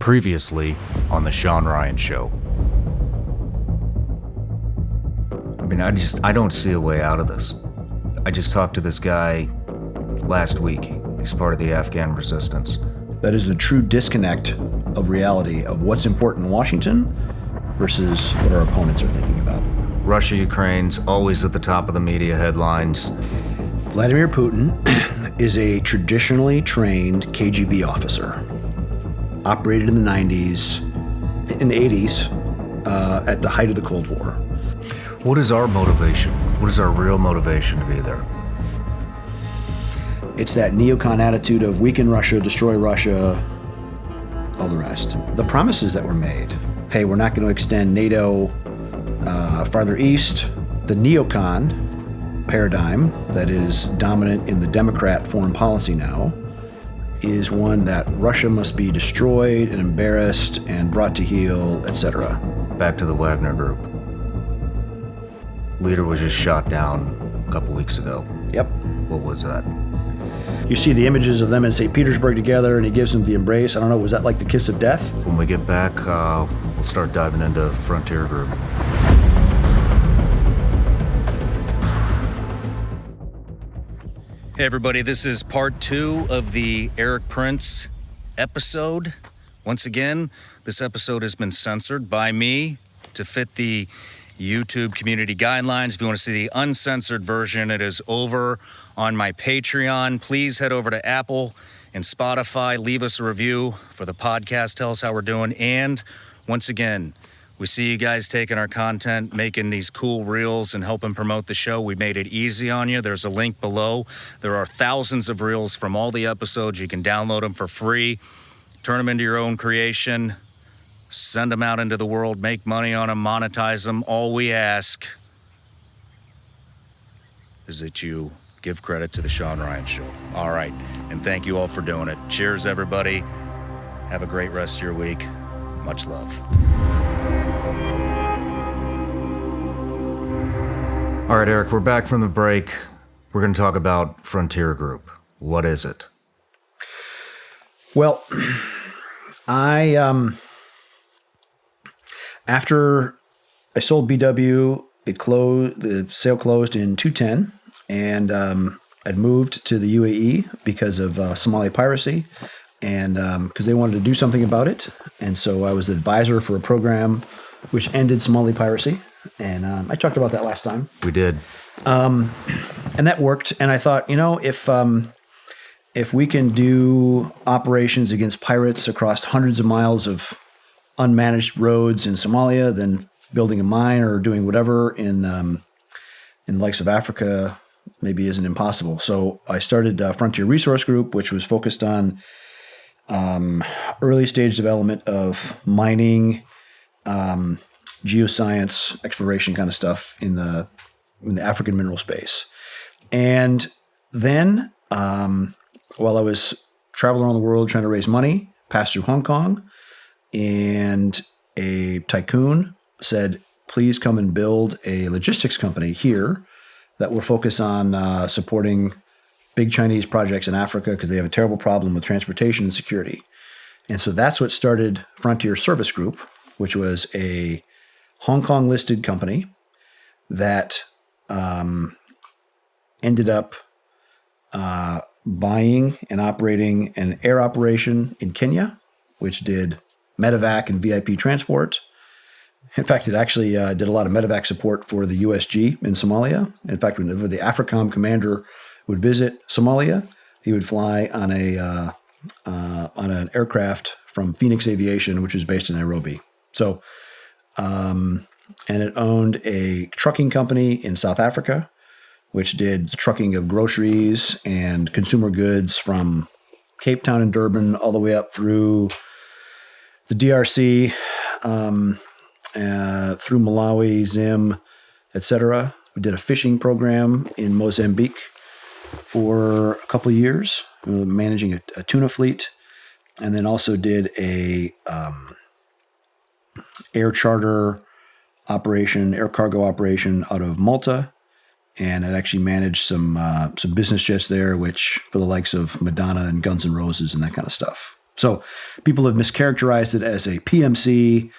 Previously on the Shawn Ryan Show. I don't see a way out of this. I just talked to this guy last week. He's part of the Afghan resistance. That is the true disconnect of reality of what's important in Washington versus what our opponents are thinking about. Russia, Ukraine's always at the top of the media headlines. Vladimir Putin is a traditionally trained KGB officer. Operated in the 90s, in the 80s, at the height of the Cold War. What is our motivation? What is our real motivation to be there? It's that neocon attitude of weaken Russia, destroy Russia, all the rest. The promises that were made, hey, we're not going to extend NATO farther east. The neocon paradigm that is dominant in the Democrat foreign policy now is one that Russia must be destroyed and embarrassed and brought to heel, etc. Back to the Wagner Group. Leader was just shot down a couple weeks ago. Yep. What was that? You see the images of them in St. Petersburg together, and he gives them the embrace. I don't know, was that like the kiss of death? When we get back, we'll start diving into Frontier Group. Hey everybody, this is part 2 of the Erik Prince episode. Once again, this episode has been censored by me to fit the YouTube community guidelines. If you want to see the uncensored version, it is over on my Patreon. Please head over to Apple and Spotify. Leave us a review for the podcast. Tell us how we're doing. And once again, we see you guys taking our content, making these cool reels and helping promote the show. We made it easy on you. There's a link below. There are thousands of reels from all the episodes. You can download them for free, turn them into your own creation, send them out into the world, make money on them, monetize them. All we ask is that you give credit to the Shawn Ryan Show. All right, and thank you all for doing it. Cheers, everybody. Have a great rest of your week. Much love. All right, Erik, we're back from the break. We're going to talk about Frontier Group. What is it? Well, after I sold BW, the sale closed in 2010, and I'd moved to the UAE because of Somali piracy, and because they wanted to do something about it. And so I was the advisor for a program which ended Somali piracy. And I talked about that last time. We did. And that worked. And I thought, if we can do operations against pirates across hundreds of miles of unmanaged roads in Somalia, then building a mine or doing whatever in the likes of Africa maybe isn't impossible. So I started Frontier Resource Group, which was focused on early stage development of mining, geoscience, exploration kind of stuff in the African mineral space. And then while I was traveling around the world trying to raise money, passed through Hong Kong, and a tycoon said, please come and build a logistics company here that will focus on supporting big Chinese projects in Africa because they have a terrible problem with transportation and security. And so that's what started Frontier Service Group, which was a Hong Kong listed company that ended up buying and operating an air operation in Kenya, which did medevac and VIP transport. In fact, it actually did a lot of medevac support for the USG in Somalia. In fact, whenever the AFRICOM commander would visit Somalia, he would fly on an aircraft from Phoenix Aviation, which is based in Nairobi. So, and it owned a trucking company in South Africa, which did the trucking of groceries and consumer goods from Cape Town and Durban all the way up through the DRC, through Malawi, Zim, etc. We did a fishing program in Mozambique for a couple of years, managing a tuna fleet, and then also did a air charter operation, air cargo operation out of Malta, and it actually managed some business jets there, which for the likes of Madonna and Guns N' Roses and that kind of stuff. So people have mischaracterized it as a PMC.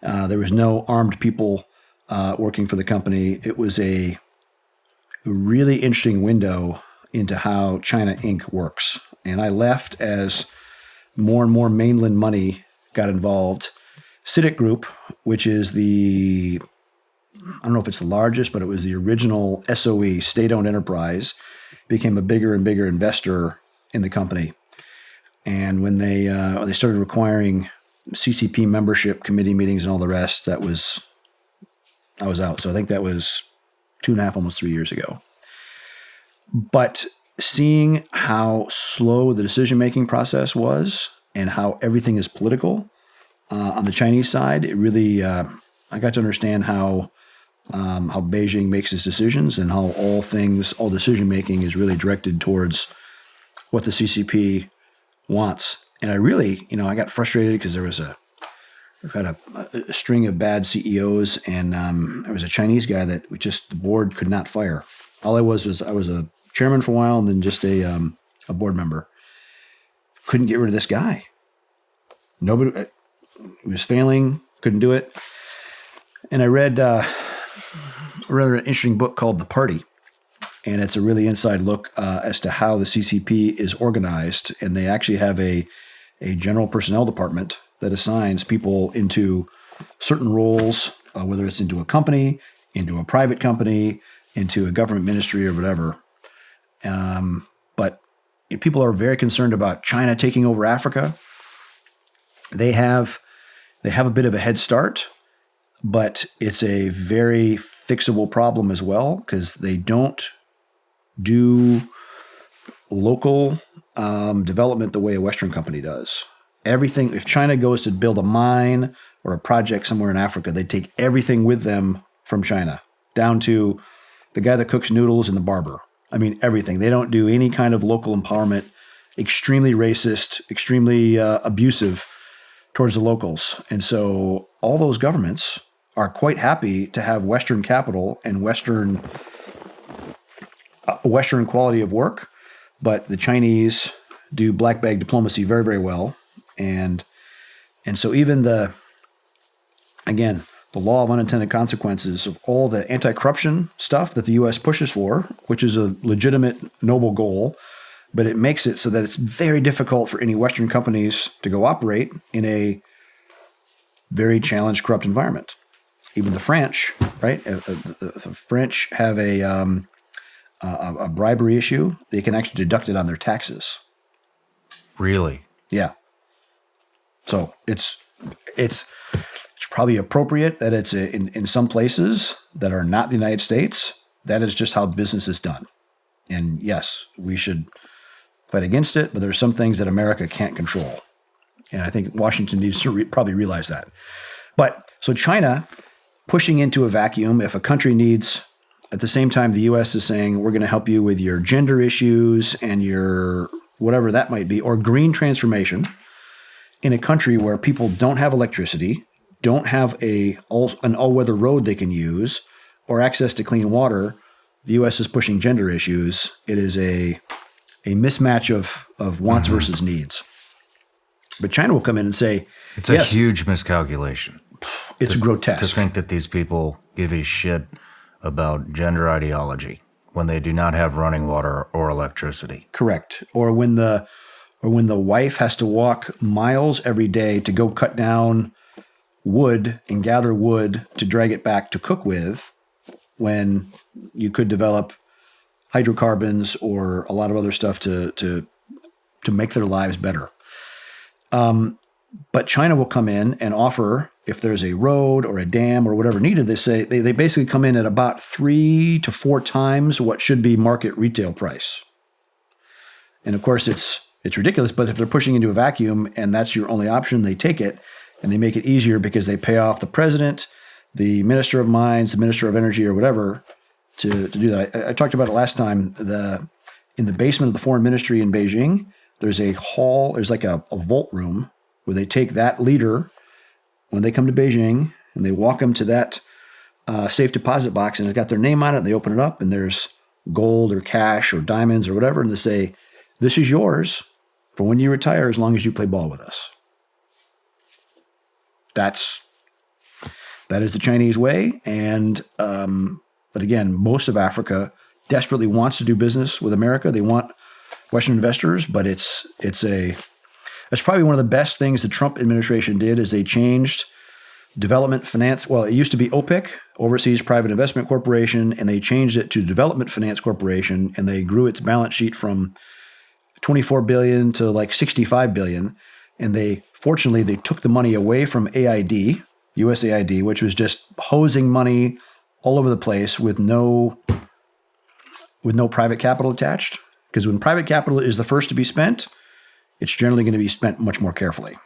There was no armed people working for the company. It was a really interesting window into how China Inc. works. And I left as more and more mainland money got involved. CITIC Group, which is I don't know if it's the largest, but it was the original SOE, state-owned enterprise, became a bigger and bigger investor in the company. And when they started requiring CCP membership, committee meetings, and all the rest, I was out. So I think that was 2.5, almost 3 years ago. But seeing how slow the decision-making process was and how everything is political on the Chinese side, it really I got to understand how Beijing makes its decisions and how all decision-making is really directed towards what the CCP wants. And I really, I got frustrated because we've had a string of bad CEOs, and there was a Chinese guy that the board could not fire. All I was a chairman for a while and then just a board member. Couldn't get rid of this guy. Nobody, he was failing, couldn't do it. And I read a rather interesting book called The Party. And it's a really inside look as to how the CCP is organized. And they actually have a general personnel department that assigns people into certain roles, whether it's into a company, into a private company, into a government ministry or whatever. But people are very concerned about China taking over Africa. They have a bit of a head start, but it's a very fixable problem as well because they don't do local development the way a Western company does. Everything, if China goes to build a mine or a project somewhere in Africa, they take everything with them from China, down to the guy that cooks noodles and the barber. I mean, everything. They don't do any kind of local empowerment, extremely racist, extremely abusive towards the locals. And so all those governments are quite happy to have Western capital and Western quality of work, but the Chinese do black bag diplomacy very, very well. And so even the law of unintended consequences of all the anti-corruption stuff that the U.S. pushes for, which is a legitimate, noble goal, but it makes it so that it's very difficult for any Western companies to go operate in a very challenged, corrupt environment. Even the French, right? The French have a bribery issue. They can actually deduct it on their taxes. Really? Yeah. So it's probably appropriate that it's in some places that are not the United States. That is just how business is done. And yes, we should fight against it, but there are some things that America can't control. And I think Washington needs to probably realize that. But so China pushing into a vacuum, if a country needs, at the same time, the U.S. is saying, we're going to help you with your gender issues and your whatever that might be, or green transformation in a country where people don't have electricity, don't have an all-weather road they can use, or access to clean water. The U.S. is pushing gender issues. It is a mismatch of wants versus needs. But China will come in and say, it's a huge miscalculation. It's grotesque. To think that these people give a shit about gender ideology when they do not have running water or electricity. Correct. Or when the wife has to walk miles every day to go cut down wood and gather wood to drag it back to cook with, when you could develop hydrocarbons or a lot of other stuff to make their lives better. But China will come in and offer, if there's a road or a dam or whatever needed, they basically come in at about 3 to 4 times what should be market retail price. And of course, it's ridiculous, but if they're pushing into a vacuum and that's your only option, they take it and they make it easier because they pay off the president, the minister of mines, the minister of energy, or whatever to do that. I talked about it last time. In the basement of the foreign ministry in Beijing, there's a hall, there's like a vault room where they take that leader when they come to Beijing and they walk them to that safe deposit box, and it's got their name on it, and they open it up and there's gold or cash or diamonds or whatever, and they say, this is yours for when you retire, as long as you play ball with us. That is the Chinese way. And, but again, most of Africa desperately wants to do business with America. They want Western investors, but it's probably one of the best things the Trump administration did is they changed development finance. Well, it used to be OPIC, Overseas Private Investment Corporation, and they changed it to Development Finance Corporation, and they grew its balance sheet from 24 billion to like 65 billion. And fortunately, they took the money away from AID, USAID, which was just hosing money all over the place with no private capital attached. Because when private capital is the first to be spent, it's generally going to be spent much more carefully.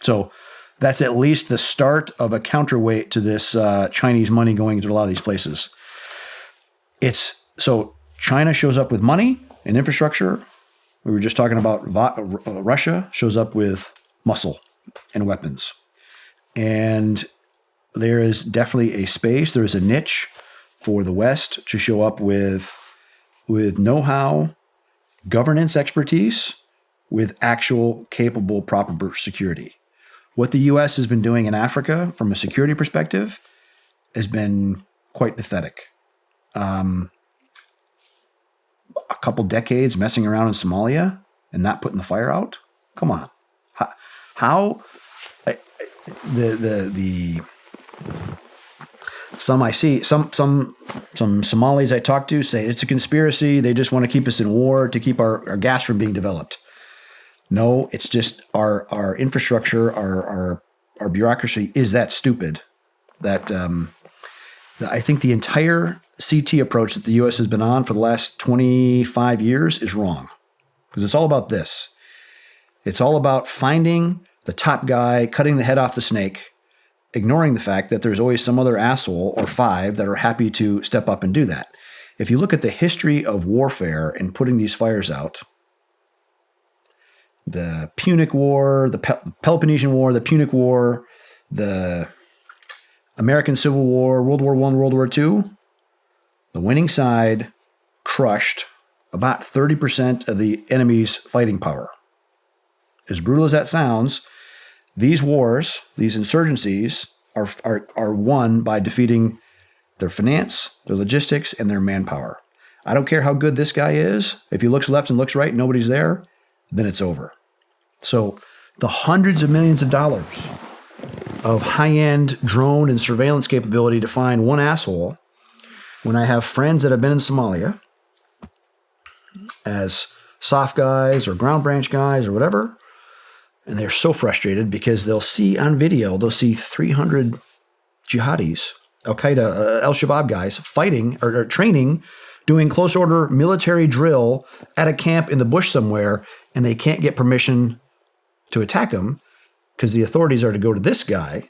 So that's at least the start of a counterweight to this Chinese money going into a lot of these places. So China shows up with money and infrastructure. We were just talking about Russia shows up with muscle and weapons. And there is definitely a space, there is a niche for the West to show up with know-how, governance expertise, with actual capable, proper security. What the U.S. has been doing in Africa from a security perspective has been quite pathetic. A couple decades messing around in Somalia and not putting the fire out? Come on. How some I see, some Somalis I talk to say it's a conspiracy. They just want to keep us in war to keep our gas from being developed. No, it's just our infrastructure, our bureaucracy is that stupid that I think the entire CT approach that the U.S. has been on for the last 25 years is wrong. Because it's all about this. It's all about finding the top guy, cutting the head off the snake, ignoring the fact that there's always some other asshole or five that are happy to step up and do that. If you look at the history of warfare and putting these fires out, the Punic War, the Peloponnesian War, the Punic War, the American Civil War, World War I, World War II, the winning side crushed about 30% of the enemy's fighting power. As brutal as that sounds, these wars, these insurgencies, are won by defeating their finance, their logistics, and their manpower. I don't care how good this guy is. If he looks left and looks right, nobody's there, then it's over. So the hundreds of millions of dollars of high-end drone and surveillance capability to find one asshole, when I have friends that have been in Somalia as soft guys or ground branch guys or whatever, and they're so frustrated because they'll see on video, they'll see 300 jihadis, Al-Qaeda, Al-Shabaab guys fighting or training, doing close order military drill at a camp in the bush somewhere, and they can't get permission to attack them because the authorities are to go to this guy.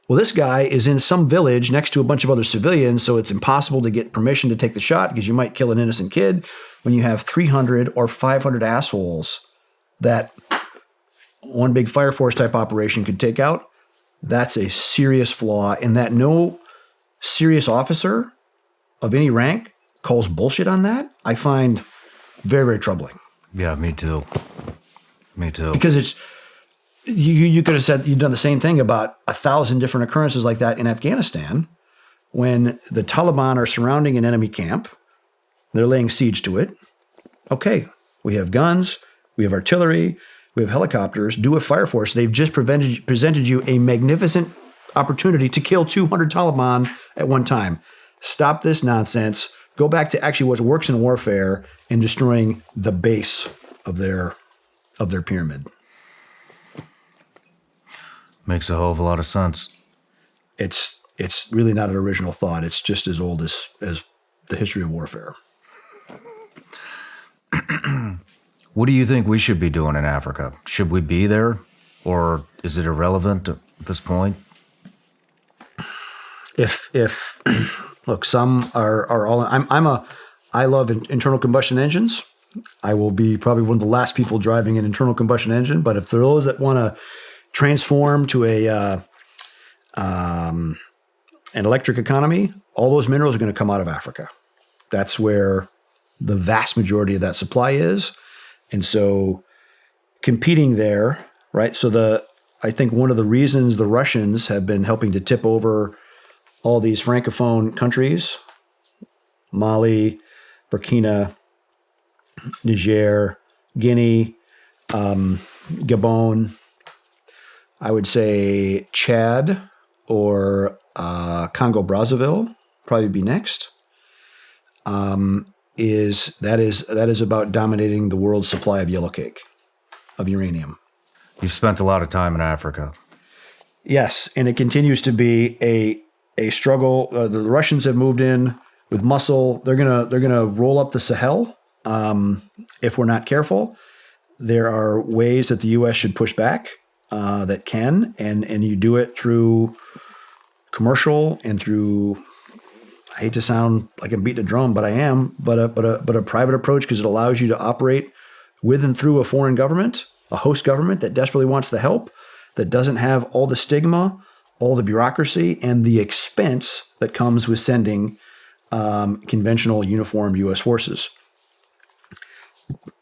Well, this guy is in some village next to a bunch of other civilians, so it's impossible to get permission to take the shot because you might kill an innocent kid when you have 300 or 500 assholes that one big Fire Force type operation could take out. That's a serious flaw in that no serious officer of any rank calls bullshit on that. I find very, very troubling. Yeah, me too. Me too. Because it's you could have said you've done the same thing about 1,000 different occurrences like that in Afghanistan when the Taliban are surrounding an enemy camp. They're laying siege to it. Okay, we have guns, we have artillery, we have helicopters. Do a Fire Force. They've just presented you a magnificent opportunity to kill 200 Taliban at one time. Stop this nonsense. Go back to actually what works in warfare and destroying the base of their pyramid. Makes a hell of a lot of sense. It's really not an original thought. It's just as old as the history of warfare. What do you think we should be doing in Africa? Should we be there, or is it irrelevant at this point? If look, some are all. I love internal combustion engines. I will be probably one of the last people driving an internal combustion engine. But if there are those that want to transform to an electric economy, all those minerals are going to come out of Africa. That's where the vast majority of that supply is. And so competing there, right? So I think one of the reasons the Russians have been helping to tip over all these Francophone countries, Mali, Burkina, Niger, Guinea, Gabon, I would say Chad or Congo Brazzaville probably be next. Is about dominating the world's supply of yellow cake, of uranium. You've spent a lot of time in Africa. Yes, and it continues to be a struggle. The Russians have moved in with muscle. They're gonna roll up the Sahel if we're not careful. There are ways that the U.S. should push back that can, and you do it through commercial and through. I hate to sound like I'm beating a drum, but I am. But a private approach, because it allows you to operate with and through a foreign government, a host government that desperately wants the help, that doesn't have all the stigma, all the bureaucracy, and the expense that comes with sending conventional uniformed U.S. forces.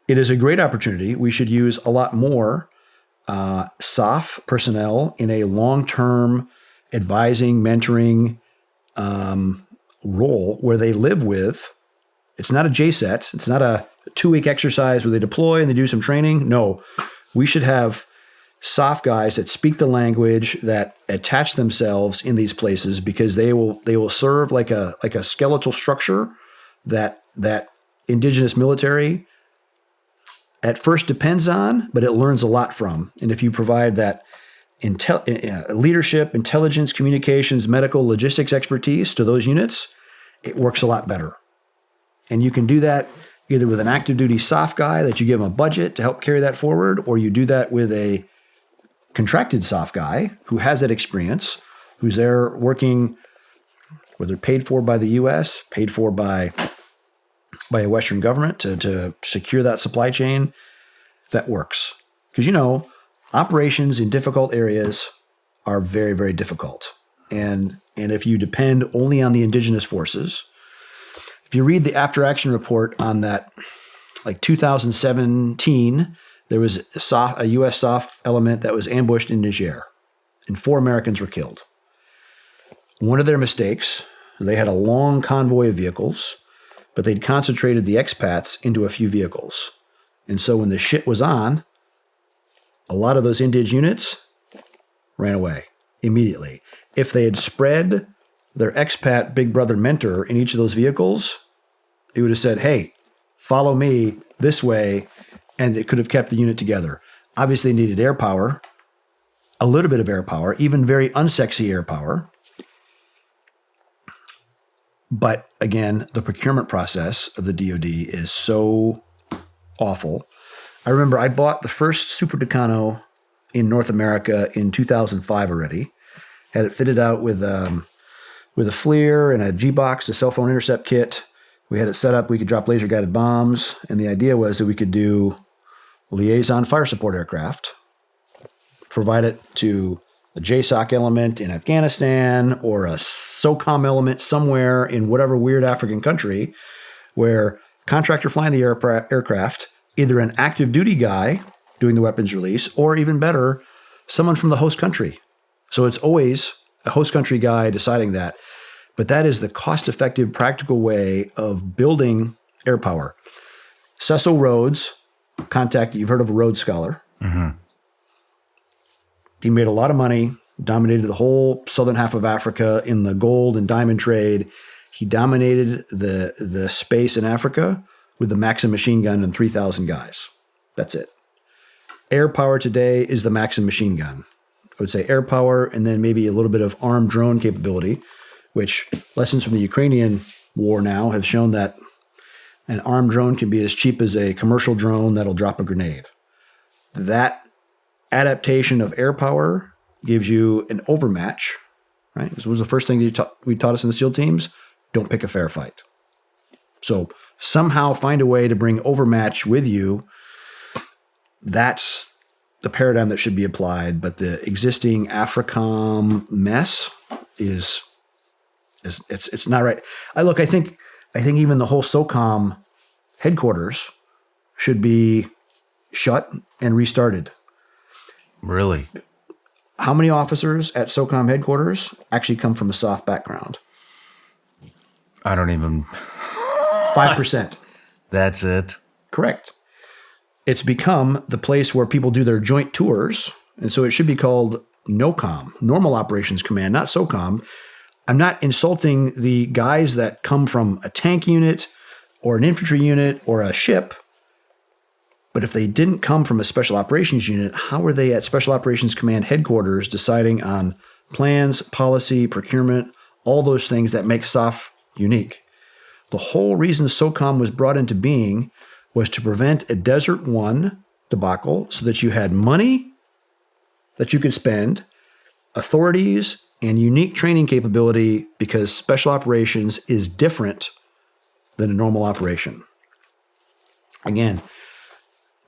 It is a great opportunity. We should use a lot more SOF personnel in a long-term advising, mentoring role where they live with. It's not a JSET. It's not a 2-week exercise where they deploy and they do some training. No, we should have SOF guys that speak the language, that attach themselves in these places, because they will serve like a skeletal structure that indigenous military at first depends on, but it learns a lot from. And if you provide that leadership, intelligence, communications, medical, logistics expertise to those units, it works a lot better. And you can do that either with an active duty SOF guy that you give him a budget to help carry that forward, or you do that with a contracted SOF guy who has that experience, who's there working, whether paid for by the U.S., paid for by a Western government to secure that supply chain. That works. Because, operations in difficult areas are very, very difficult. And if you depend only on the indigenous forces, if you read the after action report on that, like 2017, there was a U.S. SOF element that was ambushed in Niger, and 4 Americans were killed. One of their mistakes, they had a long convoy of vehicles, but they'd concentrated the expats into a few vehicles. And so when the shit was on, a lot of those indig units ran away immediately. If they had spread their expat big brother mentor in each of those vehicles, he would have said, hey, follow me this way, and it could have kept the unit together. Obviously, they needed air power, a little bit of air power, even very unsexy air power. But again, the procurement process of the DoD is so awful. I remember I bought the first Super Tucano in North America in 2005 already. Had it fitted out with a FLIR and a G-Box, a cell phone intercept kit. We had it set up. We could drop laser-guided bombs. And the idea was that we could do liaison fire support aircraft, provide it to a JSOC element in Afghanistan or a SOCOM element somewhere in whatever weird African country where contractor flying the aircraft, either an active duty guy doing the weapons release, or even better, someone from the host country. So it's always a host country guy deciding that. But that is the cost-effective, practical way of building air power. Cecil Rhodes, you've heard of a Rhodes Scholar. Mm-hmm. He made a lot of money, dominated the whole southern half of Africa in the gold and diamond trade. He dominated the space in Africa with the Maxim machine gun and 3,000 guys. That's it. Air power today is the Maxim machine gun. I would say air power and then maybe a little bit of armed drone capability, which lessons from the Ukrainian war now have shown that an armed drone can be as cheap as a commercial drone that'll drop a grenade. That adaptation of air power gives you an overmatch, right? This was the first thing we taught us in the SEAL teams. Don't pick a fair fight. So somehow find a way to bring overmatch with you. That's the paradigm that should be applied. But the existing AFRICOM mess is it's not right. I think even the whole SOCOM headquarters should be shut and restarted. Really? How many officers at SOCOM headquarters actually come from a soft background? I don't even... 5%. That's it? Correct. It's become the place where people do their joint tours, and so it should be called NOCOM, Normal Operations Command, not SOCOM. I'm not insulting the guys that come from a tank unit or an infantry unit or a ship, but if they didn't come from a special operations unit, how are they at Special Operations Command headquarters deciding on plans, policy, procurement, all those things that make SOF unique? The whole reason SOCOM was brought into being was to prevent a Desert One debacle so that you had money that you could spend, authorities, and unique training capability, because special operations is different than a normal operation. Again,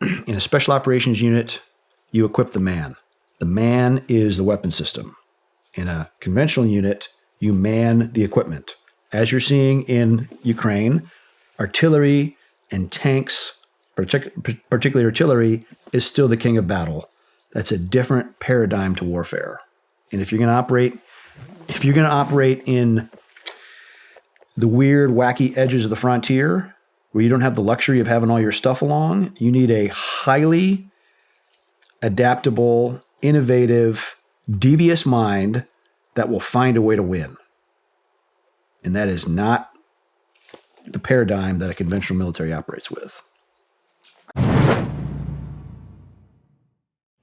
in a special operations unit, you equip the man. The man is the weapon system. In a conventional unit, you man the equipment. As you're seeing in Ukraine, artillery and tanks, particularly artillery, is still the king of battle. That's a different paradigm to warfare. And if you're going to operate in the weird, wacky edges of the frontier, where you don't have the luxury of having all your stuff along, you need a highly adaptable, innovative, devious mind that will find a way to win. And that is not the paradigm that a conventional military operates with.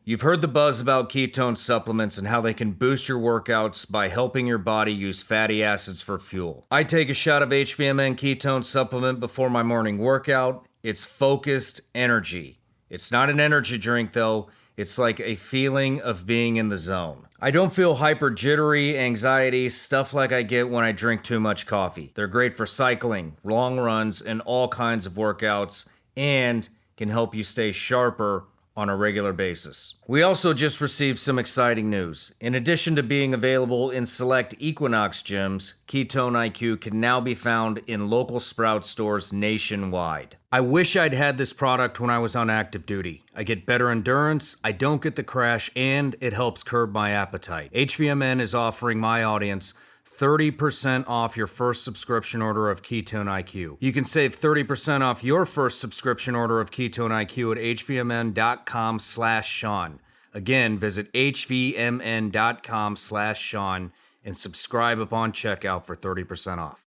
You've heard the buzz about ketone supplements and how they can boost your workouts by helping your body use fatty acids for fuel. I take a shot of HVMN ketone supplement before my morning workout. It's focused energy. It's not an energy drink though. It's like a feeling of being in the zone. I don't feel hyper jittery, anxiety, stuff like I get when I drink too much coffee. They're great for cycling, long runs, and all kinds of workouts, and can help you stay sharper on a regular basis. We also just received some exciting news. In addition to being available in select Equinox gyms, Ketone IQ can now be found in local Sprout stores nationwide. I wish I'd had this product when I was on active duty. I get better endurance, I don't get the crash, and it helps curb my appetite. HVMN is offering my audience 30% off your first subscription order of Ketone IQ. You can save 30% off your first subscription order of Ketone IQ at hvmn.com/Shawn. Again, visit hvmn.com/Shawn and subscribe upon checkout for 30% off.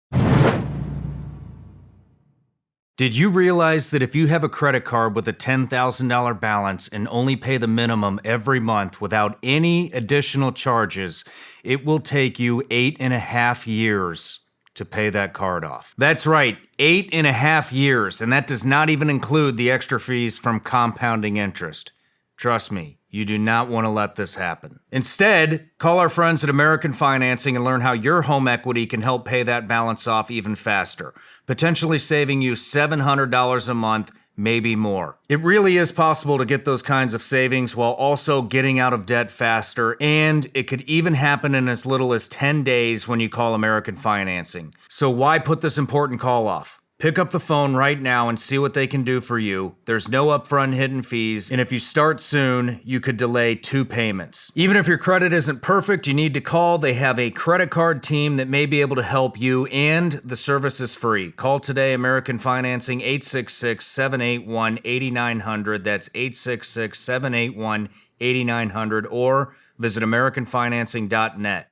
Did you realize that if you have a credit card with a $10,000 balance and only pay the minimum every month without any additional charges, it will take you 8.5 years to pay that card off? That's right, 8.5 years, and that does not even include the extra fees from compounding interest. Trust me, you do not want to let this happen. Instead, call our friends at American Financing and learn how your home equity can help pay that balance off even faster, potentially saving you $700 a month, maybe more. It really is possible to get those kinds of savings while also getting out of debt faster, and it could even happen in as little as 10 days when you call American Financing. So why put this important call off? Pick up the phone right now and see what they can do for you. There's no upfront hidden fees, and if you start soon, you could delay 2 payments. Even if your credit isn't perfect, you need to call. They have a credit card team that may be able to help you, and the service is free. Call today, American Financing, 866-781-8900. That's 866-781-8900, or visit AmericanFinancing.net.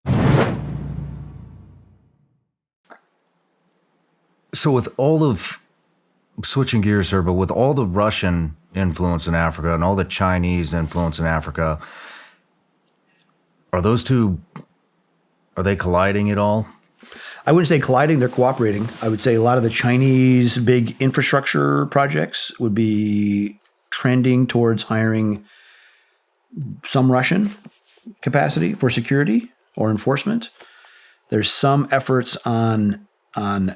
So with all of, switching gears here, but with all the Russian influence in Africa and all the Chinese influence in Africa, are those two, are they colliding at all? I wouldn't say colliding, they're cooperating. I would say a lot of the Chinese big infrastructure projects would be trending towards hiring some Russian capacity for security or enforcement. There's some efforts on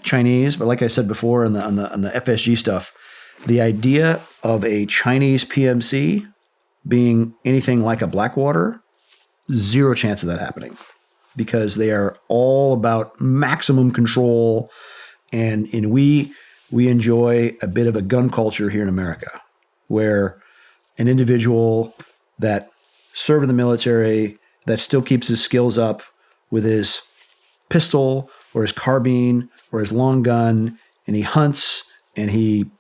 Chinese, but like I said before on the FSG stuff, the idea of a Chinese PMC being anything like a Blackwater, zero chance of that happening, because they are all about maximum control, and we enjoy a bit of a gun culture here in America, where an individual that served in the military that still keeps his skills up with his pistol or his carbine or his long gun, and he hunts and he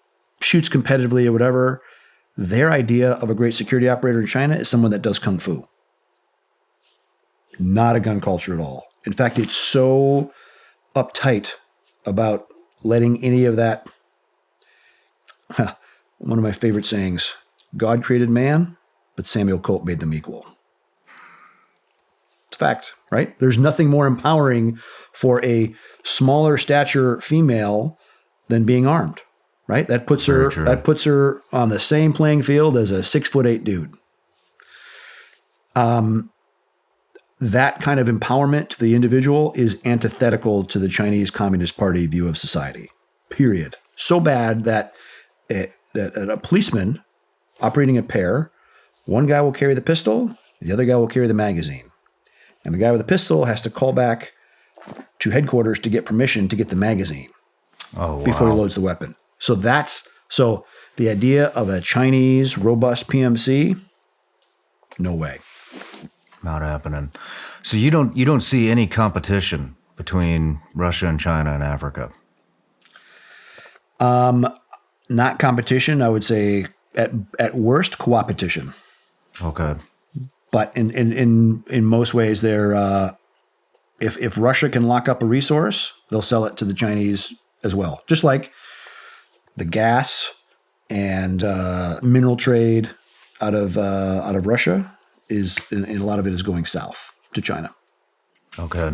shoots competitively or whatever, their idea of a great security operator in China is someone that does kung fu. Not a gun culture at all. In fact, it's so uptight about letting any of that. One of my favorite sayings, God created man, but Samuel Colt made them equal. It's a fact, right? There's nothing more empowering for a smaller stature female than being armed, right? That puts her on the same playing field as a 6'8" dude. That kind of empowerment to the individual is antithetical to the Chinese Communist Party view of society, period. So bad that a policeman operating a pair, one guy will carry the pistol, the other guy will carry the magazine. And the guy with the pistol has to call back to headquarters to get permission to get the magazine before he loads the weapon. So the idea of a Chinese robust PMC, no way. Not happening. So you don't see any competition between Russia and China in Africa? Not competition. I would say at worst coopetition. Okay. But in most ways, they're if Russia can lock up a resource, they'll sell it to the Chinese as well. Just like the gas and mineral trade out of Russia is, and a lot of it is going south to China. Okay.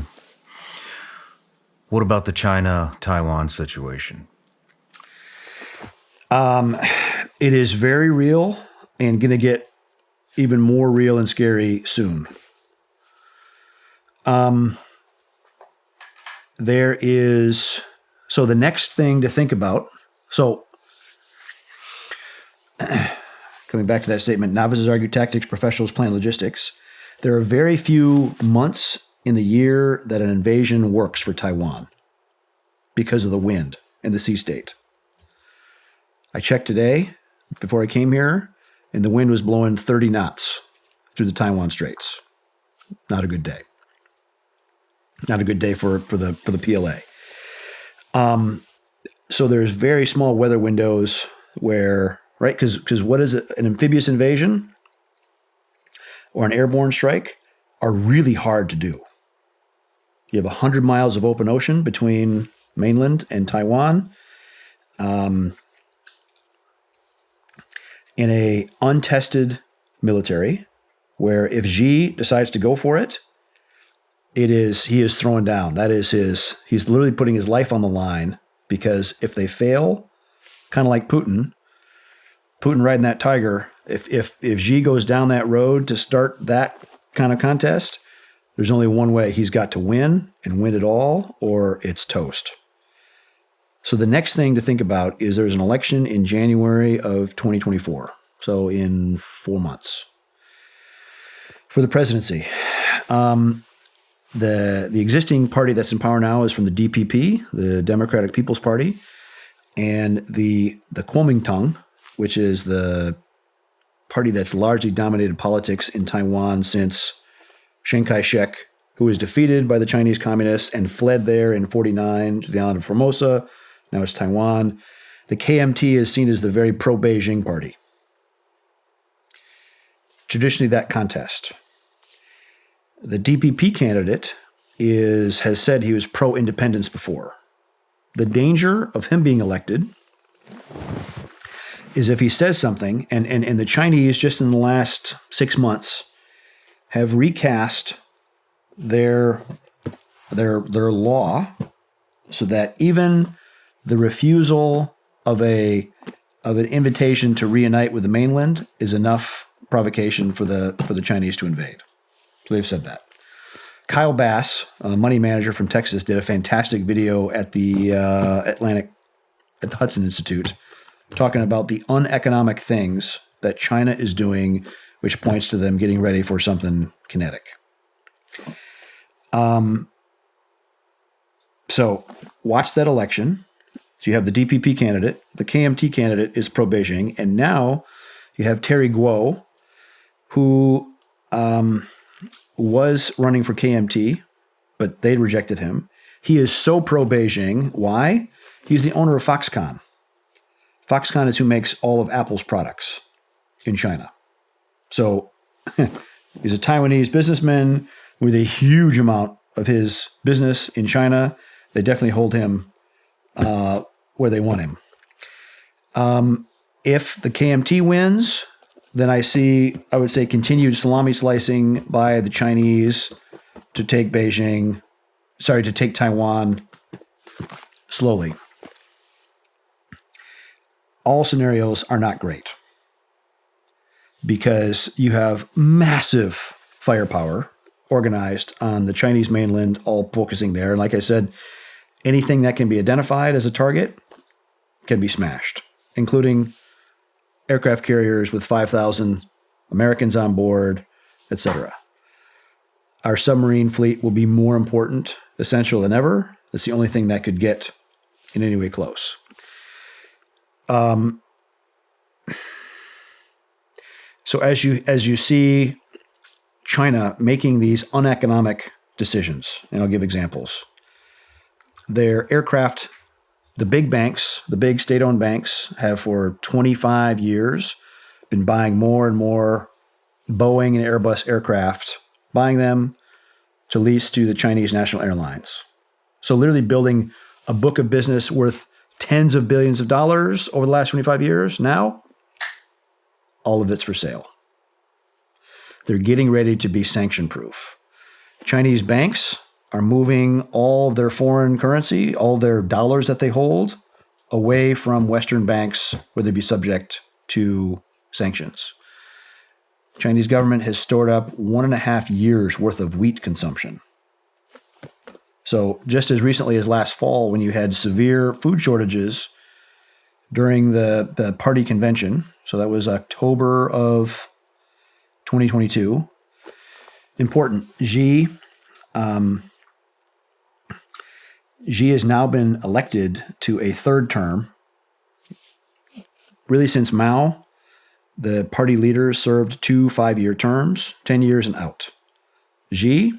What about the China Taiwan situation? It is very real and going to get even more real and scary soon. So the next thing to think about, coming back to that statement, novices argue tactics, professionals plan logistics. There are very few months in the year that an invasion works for Taiwan because of the wind and the sea state. I checked today before I came here, and the wind was blowing 30 knots through the Taiwan Straits. Not a good day. Not a good day for the PLA. So there's very small weather windows where, right? Because what is it? An amphibious invasion or an airborne strike are really hard to do. You have 100 miles of open ocean between mainland and Taiwan. In a untested military, where if Xi decides to go for it, he is throwing down. That is he's literally putting his life on the line, because if they fail, kind of like Putin riding that tiger, if Xi goes down that road to start that kind of contest, there's only one way. He's got to win and win it all, or it's toast. So the next thing to think about is there's an election in January of 2024. So in 4 months for the presidency. The existing party that's in power now is from the DPP, the Democratic People's Party, and the Kuomintang, which is the party that's largely dominated politics in Taiwan since Chiang Kai-shek, who was defeated by the Chinese communists and fled there in 1949 to the island of Formosa. Now it's Taiwan. The KMT is seen as the very pro-Beijing party. Traditionally, that contest. The DPP candidate has said he was pro-independence before. The danger of him being elected is if he says something, and the Chinese just in the last 6 months have recast their law so that even the refusal of an invitation to reunite with the mainland is enough provocation for the Chinese to invade. So they've said that. Kyle Bass, a money manager from Texas, did a fantastic video at the Hudson Institute talking about the uneconomic things that China is doing, which points to them getting ready for something kinetic. So watch that election. So you have the DPP candidate, the KMT candidate is pro-Beijing, and now You have Terry Guo, who was running for KMT, but they rejected him. He is so pro-Beijing. Why? He's the owner of Foxconn. Foxconn is who makes all of Apple's products in China. So he's a Taiwanese businessman with a huge amount of his business in China. They definitely hold him where they want him. If the KMT wins, then I would say continued salami slicing by the Chinese to take Taiwan slowly. All scenarios are not great because you have massive firepower organized on the Chinese mainland, all focusing there. And like I said, anything that can be identified as a target can be smashed, including aircraft carriers with 5,000 Americans on board, etc. Our submarine fleet will be more important, essential than ever. That's the only thing that could get in any way close. So as you see China making these uneconomic decisions, and I'll give examples. Their aircraft, the big banks, the big state-owned banks have for 25 years been buying more and more Boeing and Airbus aircraft, buying them to lease to the Chinese national airlines. So literally building a book of business worth tens of billions of dollars over the last 25 years. Now, all of it's for sale. They're getting ready to be sanction-proof. Chinese banks are moving all of their foreign currency, all their dollars that they hold, away from Western banks where they'd be subject to sanctions. Chinese government has stored up 1.5 years worth of wheat consumption. So just as recently as last fall, when you had severe food shortages during the party convention, so that was October of 2022, important, Xi has now been elected to a third term. Really since Mao, the party leaders served 2 5-year terms, 10 years and out. Xi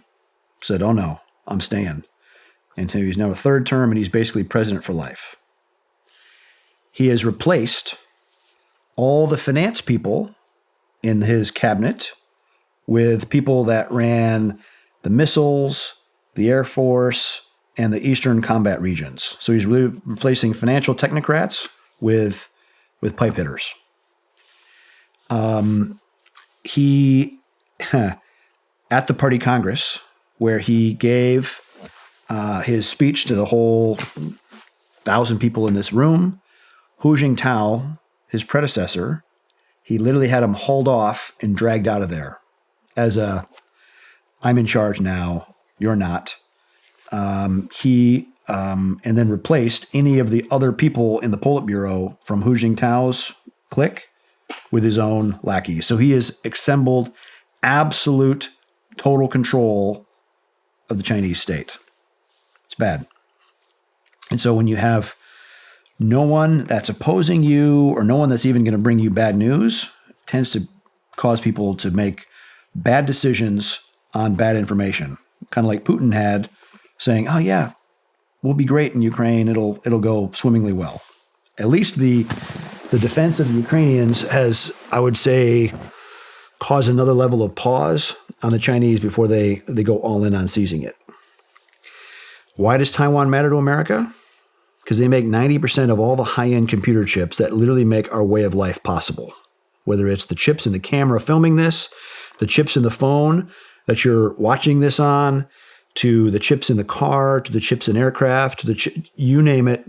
said, oh no, I'm staying. And so he's now a third term, and he's basically president for life. He has replaced all the finance people in his cabinet with people that ran the missiles, the Air Force, and the Eastern combat regions. So he's really replacing financial technocrats with pipe hitters. He, at the party congress, where he gave his speech to the whole 1,000 people in this room, Hu Jintao, his predecessor, he literally had him hauled off and dragged out of there as I'm in charge now, you're not. And then replaced any of the other people in the Politburo from Hu Jintao's clique with his own lackeys. So he has assembled absolute total control of the Chinese state. It's bad. And so when you have no one that's opposing you or no one that's even going to bring you bad news, it tends to cause people to make bad decisions on bad information. Kind of like Putin had, saying, oh yeah, we'll be great in Ukraine. It'll go swimmingly well. At least the defense of the Ukrainians has, I would say, caused another level of pause on the Chinese before they go all in on seizing it. Why does Taiwan matter to America? Because they make 90% of all the high-end computer chips that literally make our way of life possible. Whether it's the chips in the camera filming this, the chips in the phone that you're watching this on, to the chips in the car, to the chips in aircraft, to you name it,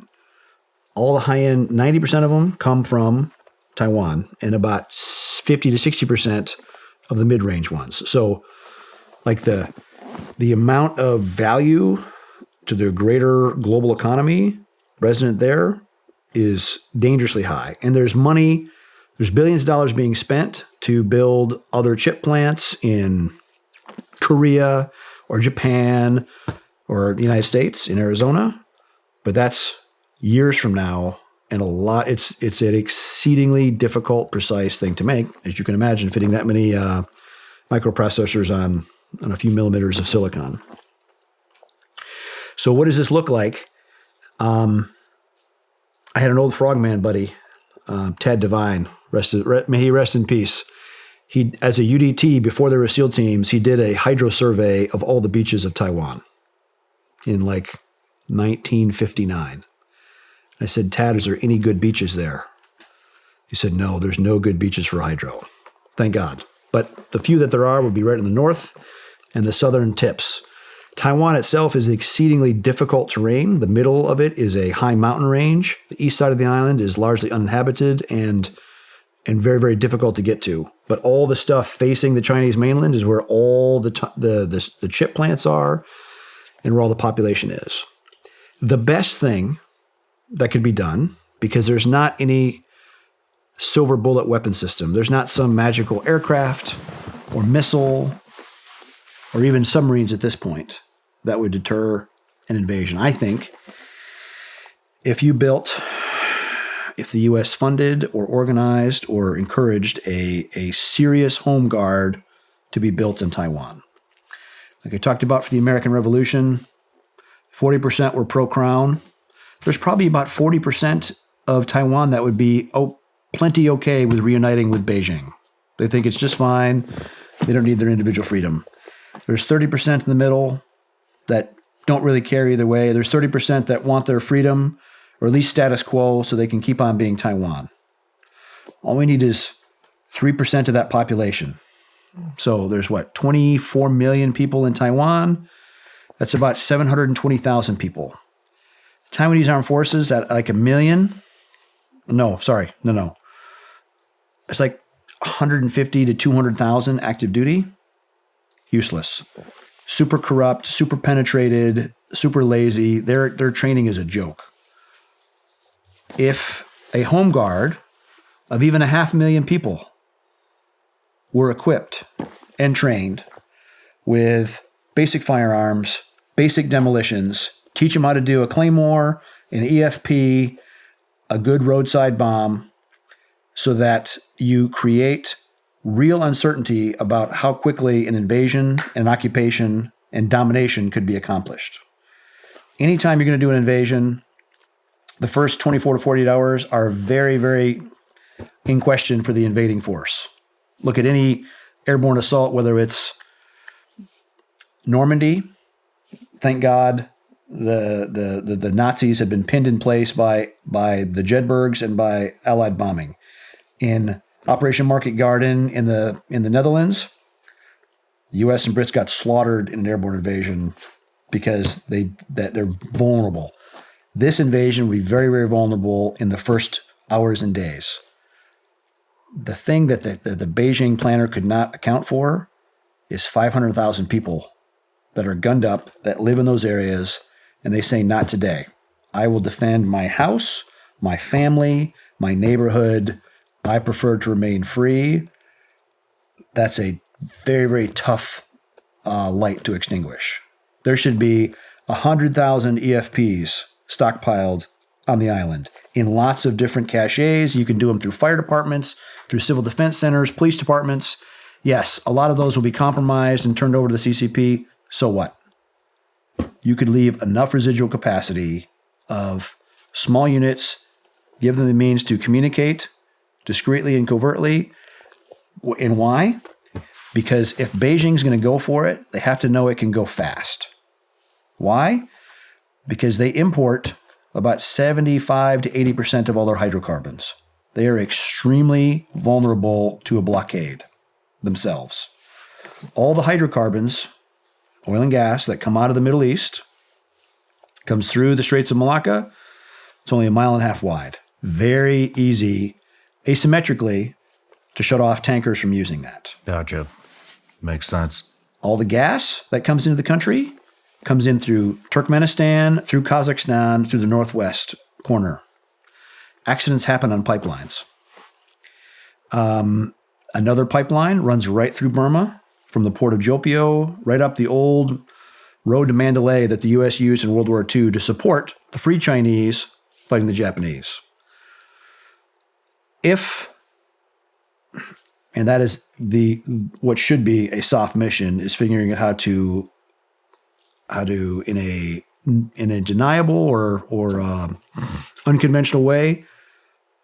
all the high-end, 90% of them come from Taiwan, and about 50 to 60% of the mid-range ones. So like the amount of value to the greater global economy resident there is dangerously high. And there's billions of dollars being spent to build other chip plants in Korea or Japan or the United States in Arizona. But that's years from now and it's an exceedingly difficult, precise thing to make, as you can imagine, fitting that many microprocessors on a few millimeters of silicon. So what does this look like? I had an old frogman buddy, Tad Devine, may he rest in peace. He, as a UDT, before there were SEAL teams, he did a hydro survey of all the beaches of Taiwan in like 1959. I said, Tad, is there any good beaches there? He said, no, there's no good beaches for hydro. Thank God. But the few that there are would be right in the north and the southern tips. Taiwan itself is exceedingly difficult terrain. The middle of it is a high mountain range. The east side of the island is largely uninhabited and very, very difficult to get to. But all the stuff facing the Chinese mainland is where all the chip plants are and where all the population is. The best thing that could be done, because there's not any silver bullet weapon system. There's not some magical aircraft or missile or even submarines at this point that would deter an invasion. I think if the U.S. funded or organized or encouraged a serious home guard to be built in Taiwan. Like I talked about for the American Revolution, 40% were pro-crown. There's probably about 40% of Taiwan that would be plenty okay with reuniting with Beijing. They think it's just fine. They don't need their individual freedom. There's 30% in the middle that don't really care either way. There's 30% that want their freedom, or at least status quo, so they can keep on being Taiwan. All we need is 3% of that population. So there's 24 million people in Taiwan. That's about 720,000 people. Taiwanese armed forces at like 1 million. No. It's like 150 to 200,000 active duty. Useless. Super corrupt, super penetrated, super lazy. Their training is a joke. If a home guard of even 500,000 people were equipped and trained with basic firearms, basic demolitions, teach them how to do a claymore, an EFP, a good roadside bomb, so that you create real uncertainty about how quickly an invasion, an occupation, and domination could be accomplished. Anytime you're going to do an invasion, the first 24 to 48 hours are very, very in question for the invading force. Look at any airborne assault, whether it's Normandy. Thank God the Nazis had been pinned in place by the Jedburghs and by Allied bombing. In Operation Market Garden in the Netherlands, the U.S. and Brits got slaughtered in an airborne invasion because they're vulnerable. This invasion will be very, very vulnerable in the first hours and days. The thing that the Beijing planner could not account for is 500,000 people that are gunned up, that live in those areas, and they say, not today. I will defend my house, my family, my neighborhood. I prefer to remain free. That's a very, very tough light to extinguish. There should be 100,000 EFPs stockpiled on the island in lots of different caches. You can do them through fire departments, through civil defense centers, police departments. Yes, a lot of those will be compromised and turned over to the CCP. So what? You could leave enough residual capacity of small units, give them the means to communicate discreetly and covertly. And why? Because if Beijing's going to go for it, they have to know it can go fast. Why? Because they import about 75 to 80% of all their hydrocarbons. They are extremely vulnerable to a blockade themselves. All the hydrocarbons, oil and gas, that come out of the Middle East, comes through the Straits of Malacca. It's only 1.5 miles wide. Very easy, asymmetrically, to shut off tankers from using that. Gotcha. Makes sense. All the gas that comes into the country comes in through Turkmenistan, through Kazakhstan, through the northwest corner. Accidents happen on pipelines. Another pipeline runs right through Burma, from the port of Jopio, right up the old road to Mandalay that the U.S. used in World War II to support the Free Chinese fighting the Japanese. and that is what should be a soft mission, is figuring out how to in a deniable or unconventional way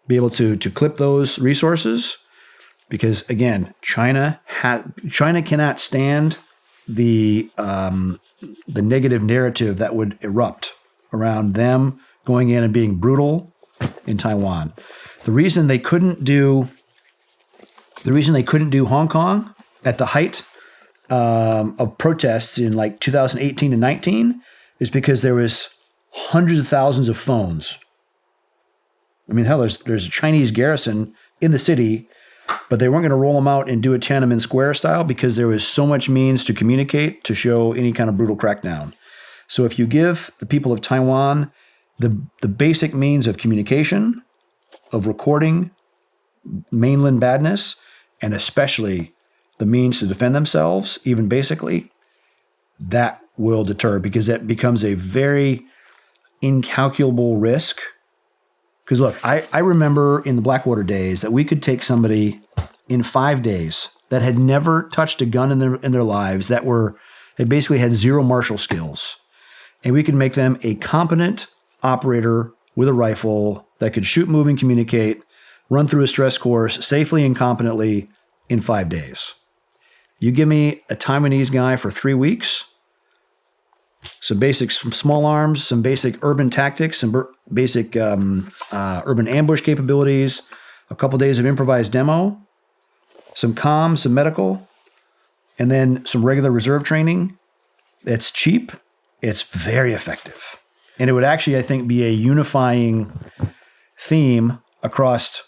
be able to clip those resources, because again, China cannot stand the negative narrative that would erupt around them going in and being brutal in Taiwan. The reason they couldn't do Hong Kong at the height of protests in like 2018 and 19 is because there was hundreds of thousands of phones. I mean, hell, there's a Chinese garrison in the city, but they weren't going to roll them out and do it Tiananmen Square style because there was so much means to communicate to show any kind of brutal crackdown. So if you give the people of Taiwan the basic means of communication, of recording mainland badness, and especially the means to defend themselves, even basically, that will deter, because that becomes a very incalculable risk. Because look, I remember in the Blackwater days that we could take somebody in 5 days that had never touched a gun in their lives, they basically had zero martial skills, and we could make them a competent operator with a rifle that could shoot, move, and communicate, run through a stress course safely and competently in 5 days. You give me a Taiwanese guy for 3 weeks, some basic small arms, some basic urban tactics, some basic urban ambush capabilities, a couple days of improvised demo, some comms, some medical, and then some regular reserve training. It's cheap. It's very effective. And it would actually, I think, be a unifying theme across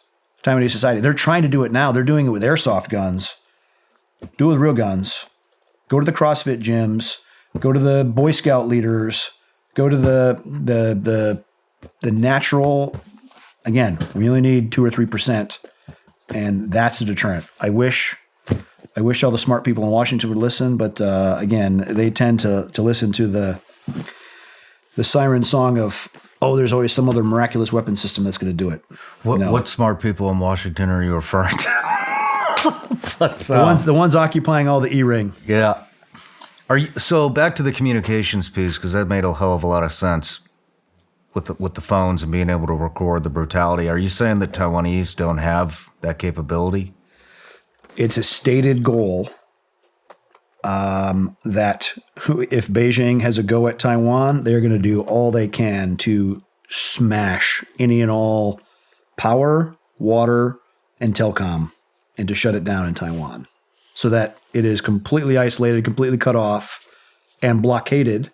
Taiwanese society. They're trying to do it now. They're doing it with airsoft guns. Do it with real guns. Go to the CrossFit gyms. Go to the Boy Scout leaders. Go to the natural. Again, we only need 2 or 3%, and that's a deterrent. I wish all the smart people in Washington would listen, but again, they tend to listen to the siren song of, oh, there's always some other miraculous weapon system that's going to do it. What smart people in Washington are you referring to? But, the ones occupying all the E-ring. Yeah. So back to the communications piece, because that made a hell of a lot of sense with the phones and being able to record the brutality. Are you saying that Taiwanese don't have that capability? It's a stated goal that if Beijing has a go at Taiwan, they're going to do all they can to smash any and all power, water, and telecom, and to shut it down in Taiwan so that it is completely isolated, completely cut off, and blockaded.